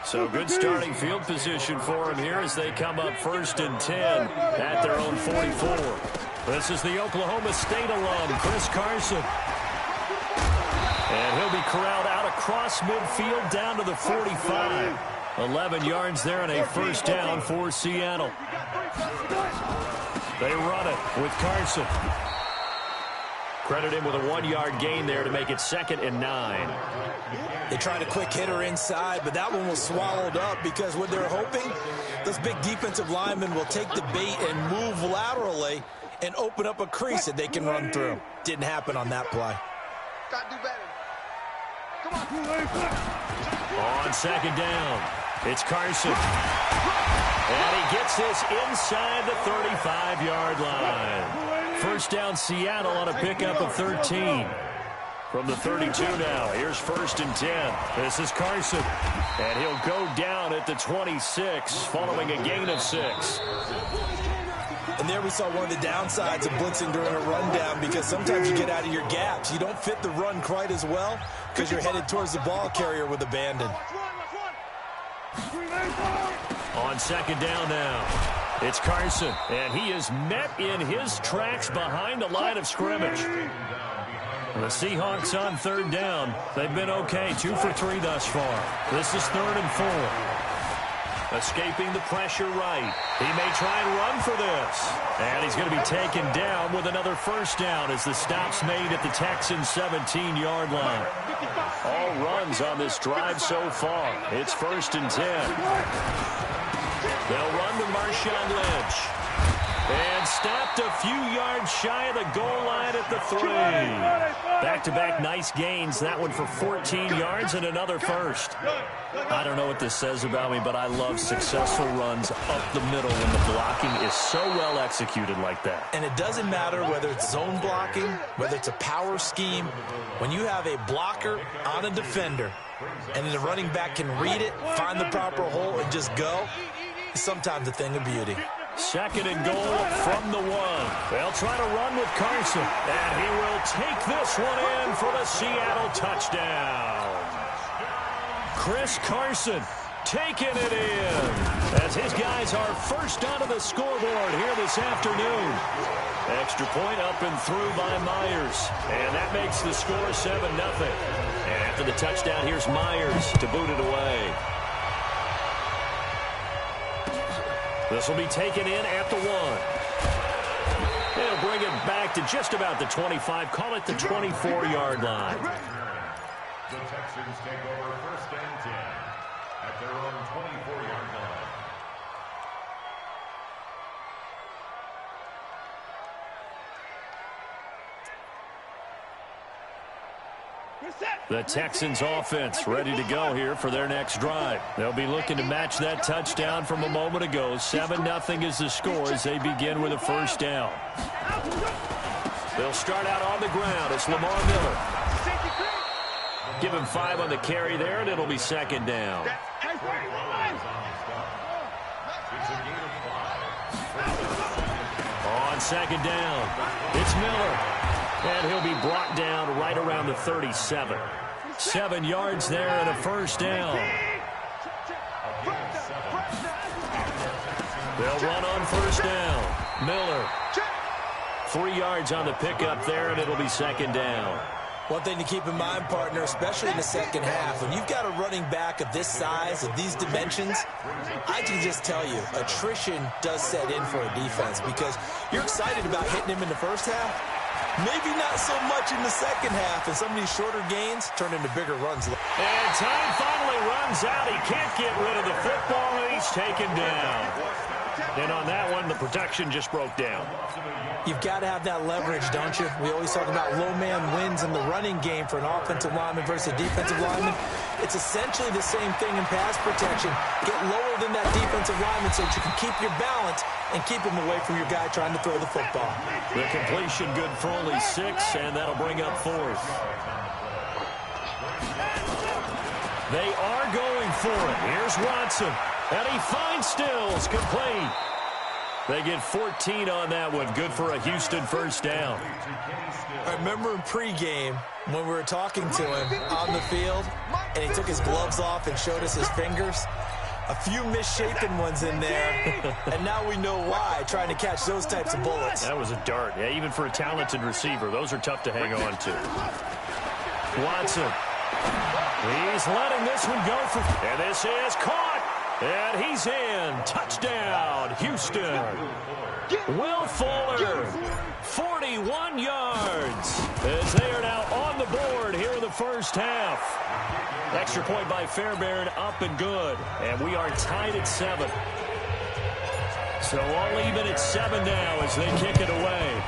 So good starting field position for him here as they come up 1st and 10 at their own 44. This is the Oklahoma State alum, Chris Carson. And he'll be corralled out across midfield down to the 45. 11 yards there and a first down for Seattle. They run it with Carson. Credit him with a 1-yard gain there to make it 2nd and 9. They tried a quick hitter inside, but that one was swallowed up because what they're hoping, those big defensive linemen will take the bait and move laterally and open up a crease that they can run through. Didn't happen on that play. Got to do better. Come on. On 2nd down, it's Carson. And he gets this inside the 35-yard line. First down Seattle on a pickup of 13. From the 32 now, here's 1st and 10. This is Carson. And he'll go down at the 26 following a gain of 6. And there we saw one of the downsides of blitzing during a rundown because sometimes you get out of your gaps. You don't fit the run quite as well because you're headed towards the ball carrier with abandon. On 2nd down now, it's Carson. And he is met in his tracks behind the line of scrimmage. The Seahawks on 3rd down. They've been okay, 2 for 3 thus far. This is 3rd and 4. Escaping the pressure right. He may try and run for this. And he's going to be taken down with another first down as the stop's made at the Texans' 17-yard line. All runs on this drive so far. It's 1st and 10. They'll run with Marshawn Lynch. And stopped a few yards shy of the goal line at the 3. Back-to-back nice gains. That one for 14 yards and another first. I don't know what this says about me, but I love successful runs up the middle when the blocking is so well executed like that. And it doesn't matter whether it's zone blocking, whether it's a power scheme. When you have a blocker on a defender and then the running back can read it, find the proper hole, and just go, it's sometimes a thing of beauty. 2nd and goal from the 1. They'll try to run with Carson. And he will take this one in for the Seattle touchdown. Chris Carson taking it in as his guys are first onto the scoreboard here this afternoon. Extra point up and through by Myers. And that makes the score 7-0. And after the touchdown, here's Myers to boot it away. This will be taken in at the 1. They'll bring it back to just about the 25. Call it the 24-yard line. The Texans take over 1st and 10 at their own 24-yard line. The Texans offense ready to go here for their next drive. They'll be looking to match that touchdown from a moment ago. 7-0 is the score as they begin with a first down. They'll start out on the ground. It's Lamar Miller. Give him 5 on the carry there, and it'll be 2nd down. On 2nd down, it's Miller. And he'll be brought down right around the 37. 7 yards there and a first down. They'll run on first down. Miller. 3 yards on the pickup there, and it'll be 2nd down. One thing to keep in mind, partner, especially in the second half, when you've got a running back of this size, of these dimensions, I can just tell you, attrition does set in for a defense because you're excited about hitting him in the first half. Maybe not so much in the second half, and some of these shorter gains turn into bigger runs. And time finally runs out. He can't get rid of the football, and he's taken down. And on that one, the protection just broke down. You've got to have that leverage, don't you? We always talk about low man wins in the running game for an offensive lineman versus a defensive lineman. It's essentially the same thing in pass protection. Get lower than that defensive lineman so that you can keep your balance and keep him away from your guy trying to throw the football. The completion good for only 6, and that'll bring up 4th. They are going for it. Here's Watson. And he finds Stills, complete. They get 14 on that one. Good for a Houston first down. I remember in pregame when we were talking to him on the field, and he took his gloves off and showed us his fingers. A few misshapen ones in there, and now we know why, trying to catch those types of bullets. That was a dart. Yeah, even for a talented receiver, those are tough to hang on to. Watson. He's letting this one go for... And this is caught. And he's in. Touchdown, Houston. Will Fuller, 41 yards. As they are now on the board here in the first half. Extra point by Fairbairn, up and good. And we are tied at 7. So all even at 7 now as they kick it away.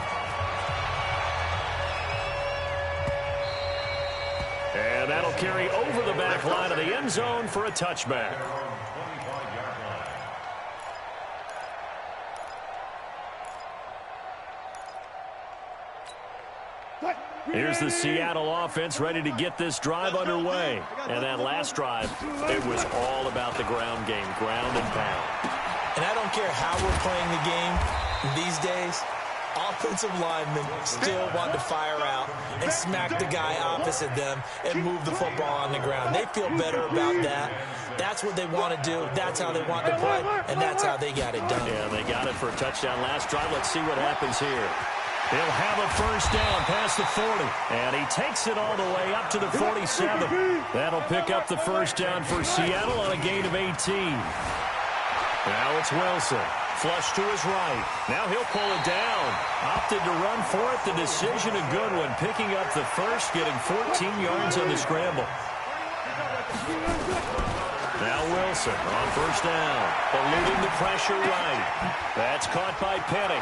And that'll carry over the back line of the end zone for a touchback. Here's the Seattle offense ready to get this drive underway. And that last drive, it was all about the ground game, ground and pound. And I don't care how we're playing the game these days, offensive linemen still want to fire out and smack the guy opposite them and move the football on the ground. They feel better about that. That's what they want to do. That's how they want to play, and that's how they got it done. Yeah, they got it for a touchdown last drive. Let's see what happens here. He'll have a first down past the 40, and he takes it all the way up to the 47. That'll pick up the first down for Seattle on a gain of 18. Now it's Wilson. Flush to his right. Now he'll pull it down. Opted to run for it. The decision a good one. Picking up the first, getting 14 yards on the scramble. Now Wilson on first down. Eluding the pressure right. That's caught by Penny.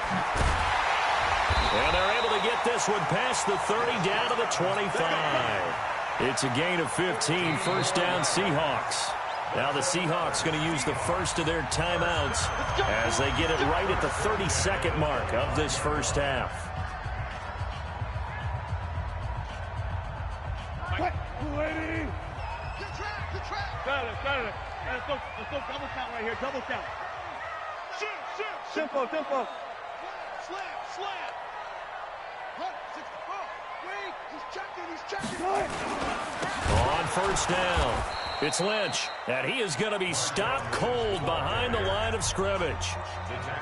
And they're able to get this one past the 30 down to the 25. It's a gain of 15. First down Seahawks. Now the Seahawks going to use the first of their timeouts as they get it right at the 32nd mark of this first half. Got it. Let's go double count right here. Double count. Shoot. Simple. Slam. Hunt, 64. Wait, he's checking. On first down, it's Lynch, and he is going to be stopped cold behind the line of scrimmage.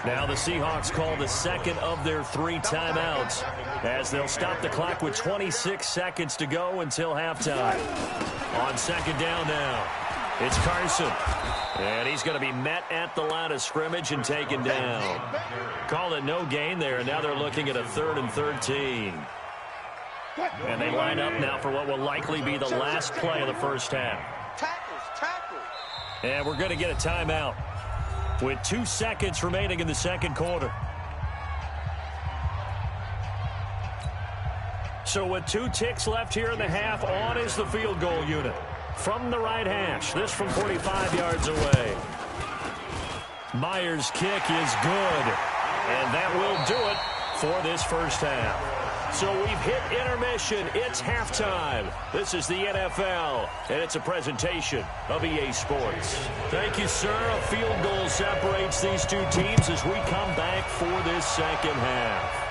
Now the Seahawks call the second of their 3 timeouts as they'll stop the clock with 26 seconds to go until halftime. On second down now, it's Carson, and he's going to be met at the line of scrimmage and taken down. Call it no gain there, and now they're looking at a 3rd and 13. And they line up now for what will likely be the last play of the first half. Tackles. And we're going to get a timeout with 2 seconds remaining in the second quarter. So with 2 ticks left here in the half, on is the field goal unit. From the right hash, this from 45 yards away. Myers' kick is good, and that will do it for this first half. So we've hit intermission. It's halftime. This is the NFL, and it's a presentation of EA Sports. Thank you, sir. A field goal separates these 2 teams as we come back for this second half.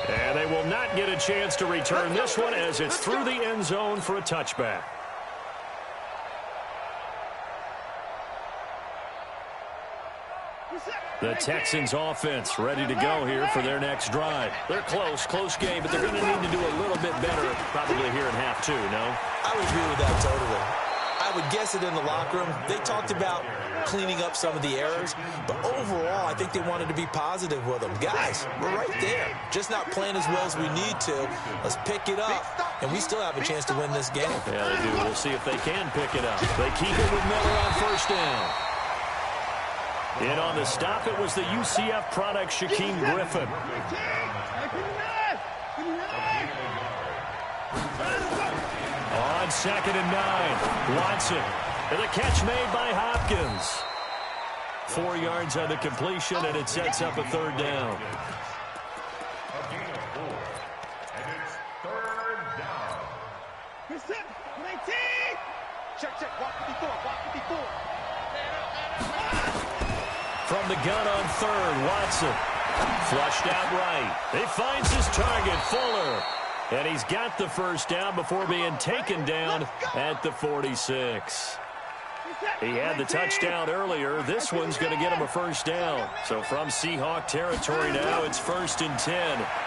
And they will not get a chance to return this one as it's through the end zone for a touchback. The Texans offense ready to go here for their next drive. They're close game, but they're going to need to do a little bit better probably here in half 2, no? I would agree with that totally. I would guess it in the locker room. They talked about cleaning up some of the errors, but overall, I think they wanted to be positive with them. Guys, we're right there. Just not playing as well as we need to. Let's pick it up, and we still have a chance to win this game. Yeah, they do. We'll see if they can pick it up. They keep it with Miller on first down. In on the stop, it was the UCF product, Shaquem Griffin. On 2nd and 9, Watson. And the catch made by Hopkins. 4 yards on the completion, and it sets up a 3rd down. And it's 3rd down. Check. Walk 54. From the gun on 3rd, Watson. Flushed out right. He finds his target, Fuller. And he's got the 1st down before being taken down at the 46. He had the touchdown earlier. This one's going to get him a 1st down. So from Seahawk territory now, it's 1st and 10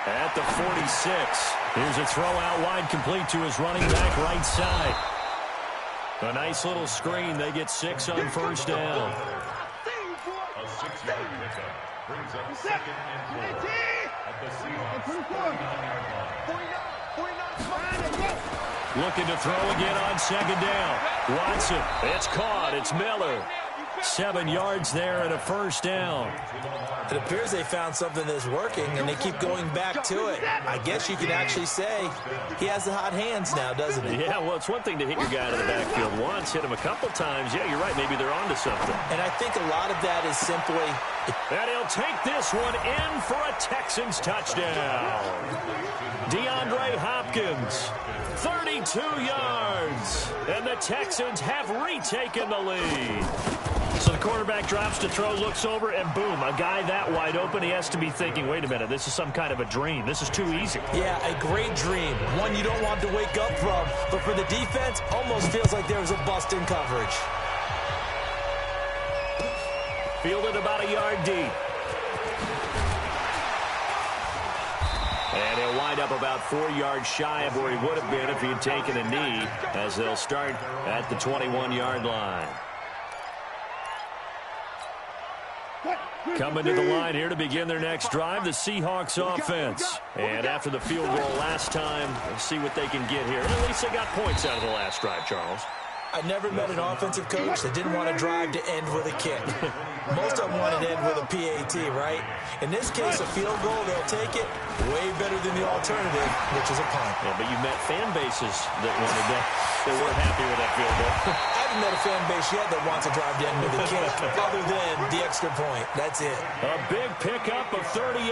at the 46. Here's a throw out wide, complete to his running back right side. A nice little screen. They get 6 on 1st down. A 6-yard pickup brings up 2nd and 4 at the Seahawks 49-yard line. Looking to throw again on 2nd down. Watson. It's caught. It's Miller. 7 yards there and a 1st down. It appears they found something that's working, and they keep going back to it. I guess you could actually say he has the hot hands now, doesn't he? Yeah, well, it's one thing to hit your guy out of the backfield once, hit him a couple times. Yeah, you're right. Maybe they're onto something. And I think a lot of that is simply... And he'll take this one in for a Texans touchdown. DeAndre Hopkins, 32 yards. And the Texans have retaken the lead. So the quarterback drops to throw, looks over, and boom, a guy that wide open, he has to be thinking, wait a minute, this is some kind of a dream. This is too easy. Yeah, a great dream. One you don't want to wake up from. But for the defense, almost feels like there was a bust in coverage. Fielded about a yard deep. And he'll wind up about 4 yards shy of where he would have been if he had taken a knee, as they'll start at the 21-yard line. Coming to the line here to begin their next drive, the Seahawks offense. And after the field goal last time, let's see what they can get here. And at least they got points out of the last drive, Charles. I never met an offensive coach that didn't want to drive to end with a kick. Most of them wanted to end with a PAT, right? In this case, a field goal, they'll take it way better than the alternative, which is a punt. Yeah, but you met fan bases that wanted that. They weren't happy with that field goal. I haven't met a fan base yet that wants to drive to end with a kick, other than the extra point. That's it. A big pickup of 38.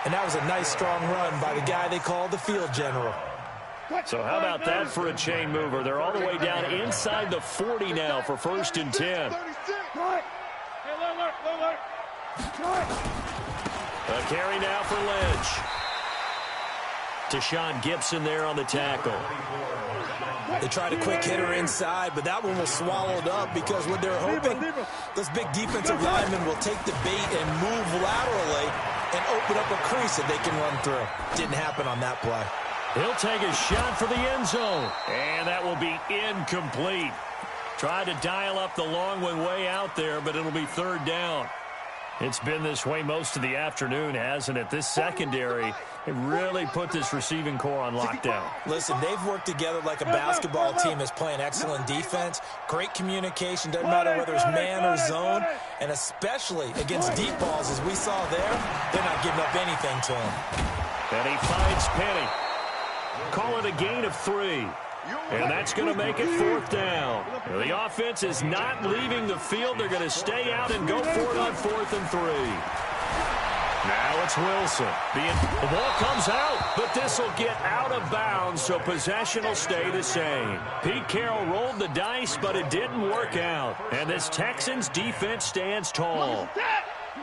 And that was a nice, strong run by the guy they called the field general. So how about that for a chain mover? They're all the way down inside the 40 now for 1st and 10. A carry now for Lynch. Tashawn Gibson there on the tackle. They tried a quick hitter inside, but that one was swallowed up because what they're hoping, this big defensive lineman will take the bait and move laterally and open up a crease that they can run through. Didn't happen on that play. He'll take a shot for the end zone. And that will be incomplete. Tried to dial up the long one way out there, but it'll be 3rd down. It's been this way most of the afternoon, hasn't it? This secondary, it really put this receiving core on lockdown. Listen, they've worked together like a basketball team that's playing excellent defense. Great communication, doesn't matter whether it's man or zone. And especially against deep balls, as we saw there, they're not giving up anything to him. And he finds Penny. Call it a gain of 3. And that's going to make it 4th down. The offense is not leaving the field. They're going to stay out and go for it on 4th and 3. Now it's Wilson. The ball comes out, but this will get out of bounds, so possession will stay the same. Pete Carroll rolled the dice, but it didn't work out. And this Texans defense stands tall.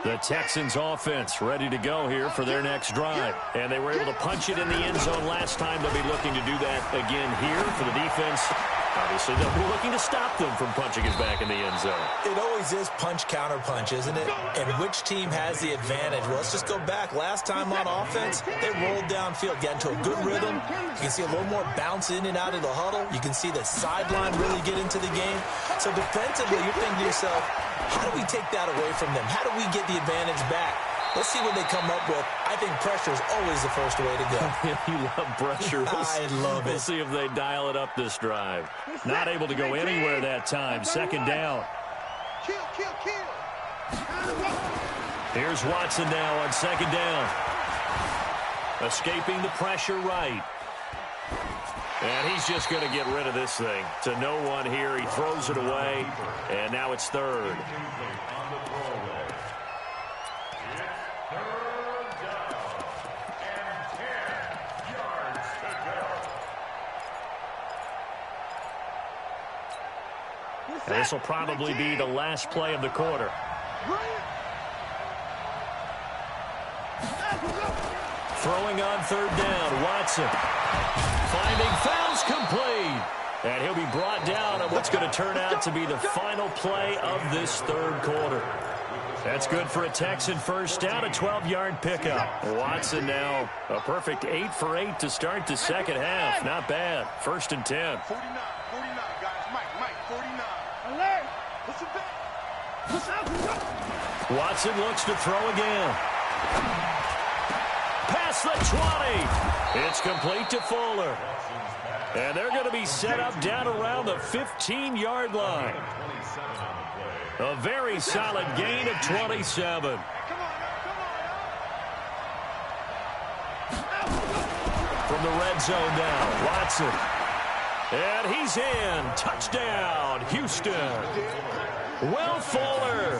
The Texans offense ready to go here for their next drive. And they were able to punch it in the end zone last time. They'll be looking to do that again here for the defense. Obviously, they'll be looking to stop them from punching it back in the end zone. It always is punch-counter-punch, isn't it? And which team has the advantage? Well, let's just go back. Last time on offense, they rolled downfield, got into a good rhythm. You can see a little more bounce in and out of the huddle. You can see the sideline really get into the game. So defensively, you're thinking to yourself, how do we take that away from them? How do we get the advantage back? Let's see what they come up with. I think pressure is always the first way to go. You love pressure. I love it. We'll see if they dial it up this drive. Not able to go anywhere that time. 2nd down. Here's Watson now on second down. Escaping the pressure right. And he's just going to get rid of this thing. To no one here. He throws it away. And now it's third. And this will probably be the last play of the quarter. Throwing on third down, Watson. Finding fouls complete. And he'll be brought down on what's going to turn out to be the final play of this third quarter. That's good for a Texan first down, a 12-yard pickup. Watson now a perfect 8 for 8 to start the second half. Not bad. First and 10. 49, guys. Mike, 49. Alert! Listen back. Watson looks to throw again. Past the 20. It's complete to Fuller. And they're going to be set up down around the 15-yard line. A very solid gain of 27. From the red zone now, Watson. And he's in. Touchdown, Houston. Will Fuller,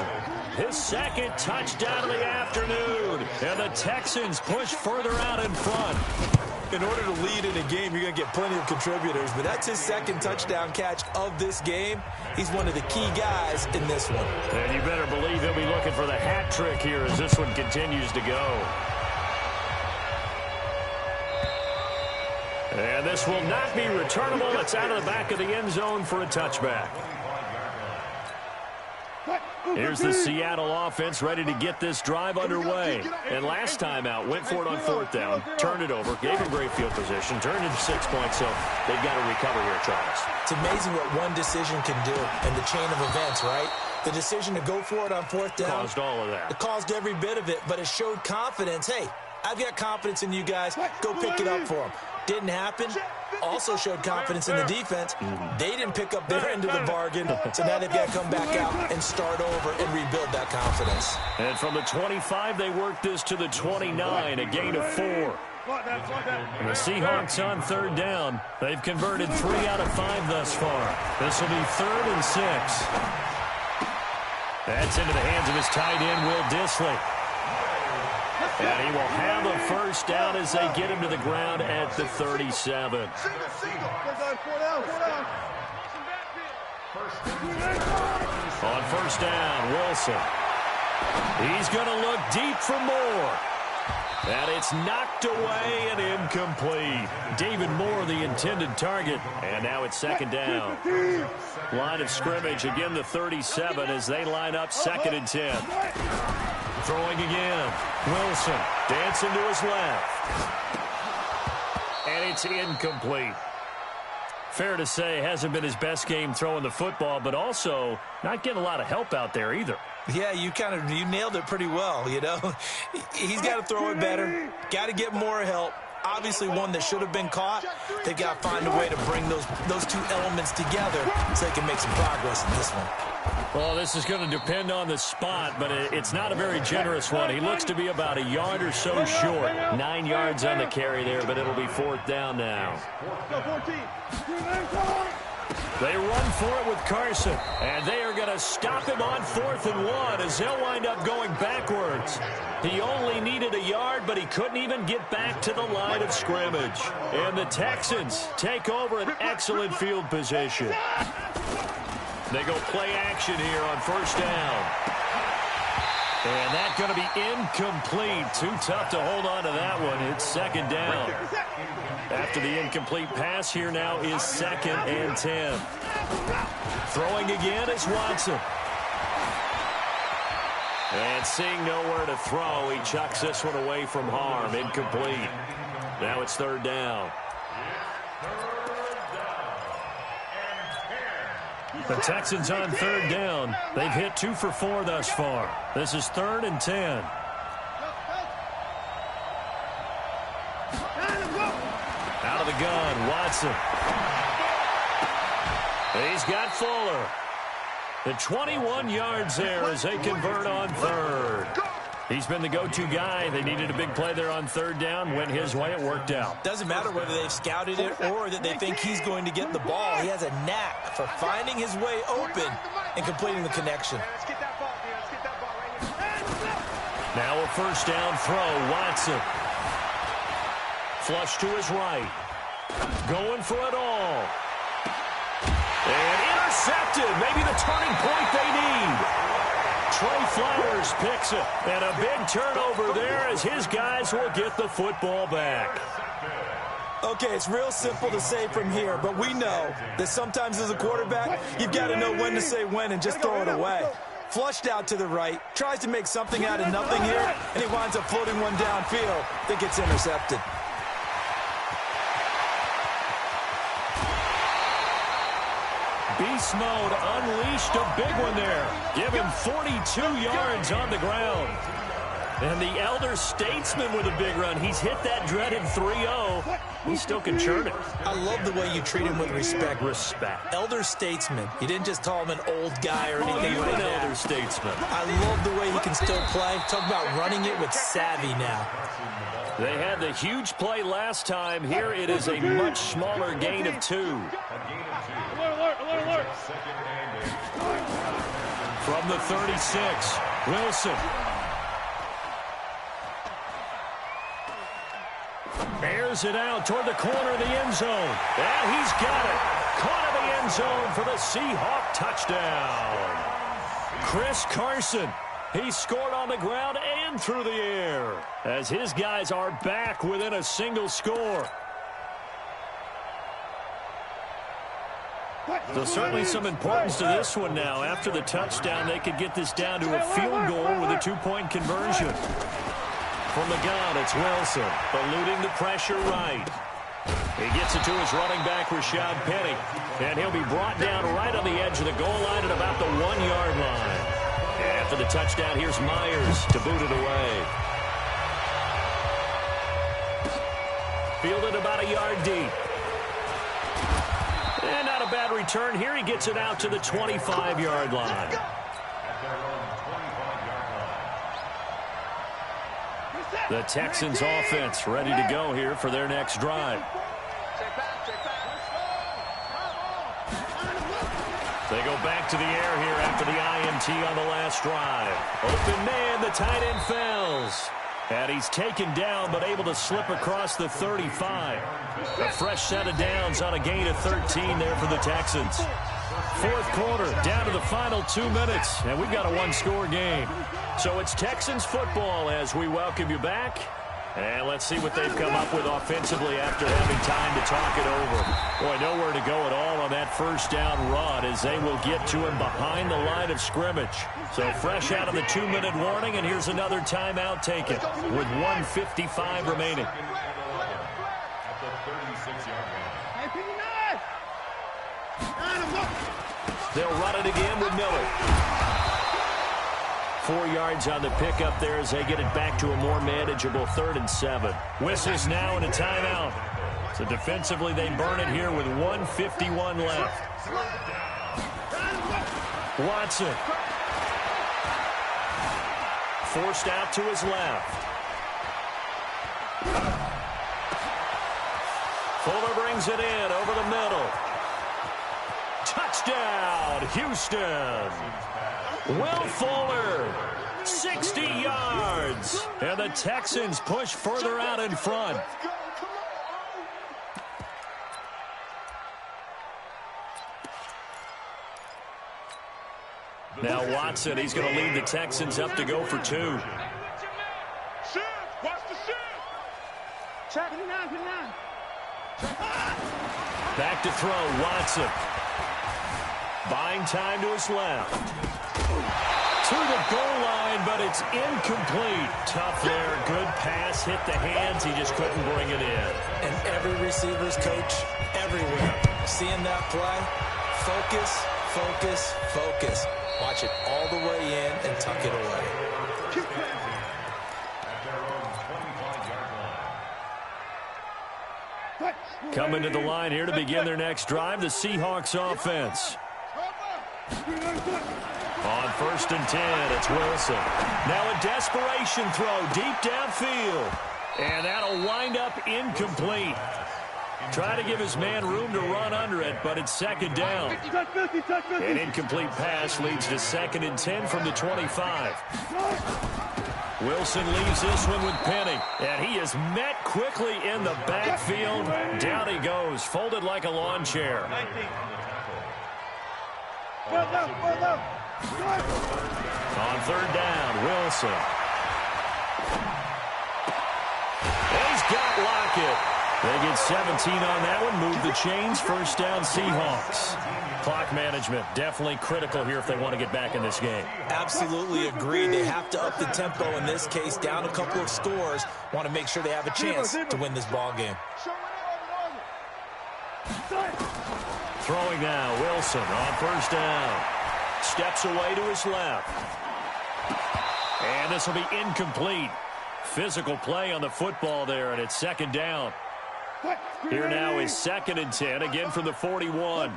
his second touchdown of the afternoon. And the Texans push further out in front. In order to lead in a game, you're going to get plenty of contributors, but that's his second touchdown catch of this game. He's one of the key guys in this one. And you better believe he'll be looking for the hat trick here as this one continues to go. And this will not be returnable. It's out of the back of the end zone for a touchback. Here's the Seattle offense ready to get this drive underway. And last time out, went for it on fourth down, turned it over, gave him great field position, turned it 6 points, so they've got to recover here, Charles. It's amazing what one decision can do in the chain of events, right? The decision to go for it on fourth down. Caused all of that. It caused every bit of it, but it showed confidence. Hey, I've got confidence in you guys. Go pick it up for them. Didn't happen. Also showed confidence in the defense. They didn't pick up their end of the bargain, so now they've got to come back out and start over and rebuild that confidence. And from the 25, they work this to the 29, a gain of 4. And the Seahawks on third down. They've converted 3 out of 5 thus far. This will be 3rd and 6. That's into the hands of his tight end, Will Dissly. And he will have a first down as they get him to the ground at the 37. On first down, Wilson. He's going to look deep for more. And it's knocked away and incomplete. David Moore, the intended target. And now it's second down. Line of scrimmage, again the 37 as they line up 2nd and 10. Throwing again. Wilson dancing to his left. And it's incomplete. Fair to say, hasn't been his best game throwing the football, but also not getting a lot of help out there either. Yeah, you nailed it pretty well, you know. He's got to throw it better. Got to get more help. Obviously one that should have been caught. They've got to find a way to bring those two elements together so they can make some progress in this one. Well, this is going to depend on the spot, but it's not a very generous one. He looks to be about a yard or so short. 9 yards on the carry there, but it'll be 4th down now. They run for it with Carson, and they are going to stop him on 4th and 1 as he'll wind up going backwards. He only needed a yard, but he couldn't even get back to the line of scrimmage. And the Texans take over an excellent field position. They go play action here on first down. And that's going to be incomplete. Too tough to hold on to that one. It's 2nd down. After the incomplete pass, here now is 2nd and 10. Throwing again is Watson. And seeing nowhere to throw, he chucks this one away from harm. Incomplete. Now it's 3rd down. The Texans on 3rd down. They've hit 2 for 4 thus far. This is 3rd and 10. Out of the gun, Watson. He's got Fuller. The 21 yards there as they convert on third. He's been the go-to guy. They needed a big play there on third down. Went his way. It worked out. Doesn't matter whether they've scouted it or that they think he's going to get the ball. He has a knack for finding his way open and completing the connection. Now a first down throw. Watson. Flush to his right. Going for it all. And intercepted. Maybe the turning point they need. Trey Flowers picks it. And a big turnover there as his guys will get the football back. Okay, it's real simple to say from here, but we know that sometimes as a quarterback, you've got to know when to say when and just throw it away. Flushed out to the right, tries to make something out of nothing here, and he winds up floating one downfield that gets intercepted. Beast mode unleashed, a big one there. Give him 42 yards on the ground. And the elder statesman with a big run. He's hit that dreaded 3-0. He still can churn it. I love the way you treat him with respect. Respect. Elder statesman. You didn't just call him an old guy or anything like An that. elder statesman. I love the way he can still play. Talk about running it with savvy now. They had the huge play last time. Here it is a much smaller gain of 2. Alert. From the 36, Wilson. Airs it out toward the corner of the end zone. And he's got it. Caught in the end zone for the Seahawk touchdown. Chris Carson. He scored on the ground and through the air as his guys are back within a single score. So certainly some importance to this one now. After the touchdown, they could get this down to a field goal with a 2-point conversion. From the gun, it's Wilson, eluding the pressure right. He gets it to his running back, Rashad Penny, and he'll be brought down right on the edge of the goal line at about the 1-yard line. After the touchdown, here's Myers to boot it away. Fielded about a yard deep. And not a bad return here. He gets it out to the 25-yard line. The Texans offense ready to go here for their next drive. They go back to the air here after the INT on the last drive. Open man, the tight end fails. And he's taken down but able to slip across the 35. A fresh set of downs on a gain of 13 there for the Texans. Fourth quarter, down to the final 2 minutes, and we've got a one-score game. So it's Texans football as we welcome you back. And let's see what they've come up with offensively after having time to talk it over. Boy, nowhere to go at all on that first down run as they will get to him behind the line of scrimmage. So fresh out of the 2-minute warning, and here's another timeout taken with 1:55 remaining. They'll run it again with Miller. 4 yards on the pickup there as they get it back to a more manageable 3rd and 7. Whistles now and a timeout. So defensively they burn it here with 1:51 left. Watson. Forced out to his left. Fuller brings it in over the middle. Touchdown, Houston. Will Fuller, 60 yards. And the Texans push further out in front. Now Watson, he's going to lead the Texans up to go for 2. Watch the shift. Check. Back to throw, Watson. Buying time to his left. To the goal line, but it's incomplete. Tough there. Good pass. Hit the hands. He just couldn't bring it in. And every receiver's coach everywhere. Seeing that play, focus, focus, focus. Watch it all the way in and tuck it away. Coming to the line here to begin their next drive, the Seahawks offense. On 1st and 10, it's Wilson. Now a desperation throw deep downfield. And that'll wind up incomplete. Try to give his man room to run under it, but it's 2nd down. An incomplete pass leads to 2nd and 10 from the 25. Wilson leaves this one with Penny, and he is met quickly in the backfield. Down he goes, folded like a lawn chair. On 3rd down, Wilson. He's got Lockett. They get 17 on that one, move the chains, 1st down Seahawks. Clock management, definitely critical here if they want to get back in this game. Absolutely agreed. They have to up the tempo in this case, down a couple of scores. Want to make sure they have a chance to win this ball game. Throwing now, Wilson on 1st down. Steps away to his left. And this will be incomplete. Physical play on the football there, and it's 2nd down. Here now is 2nd and 10, again from the 41.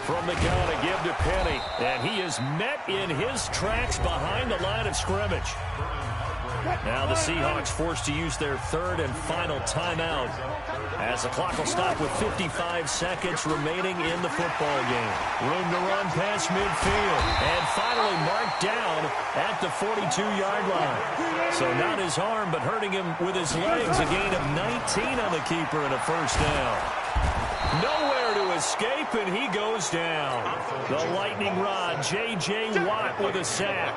From the gun, a give to Penny, and he is met in his tracks behind the line of scrimmage. Now the Seahawks forced to use their 3rd and final timeout as the clock will stop with 55 seconds remaining in the football game. Room to run past midfield and finally marked down at the 42-yard line. So not his arm, but hurting him with his legs. A gain of 19 on the keeper and a 1st down. Nowhere to escape, and he goes down. The lightning rod, J.J. Watt with a sack.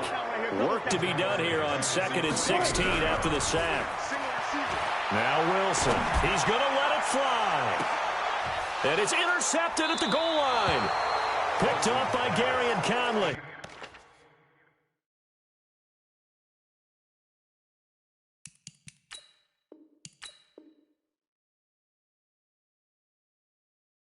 Work to be done here on 2nd and 16 after the sack. Now Wilson. He's going to let it fly. And it's intercepted at the goal line. Picked off by Gary and Conley.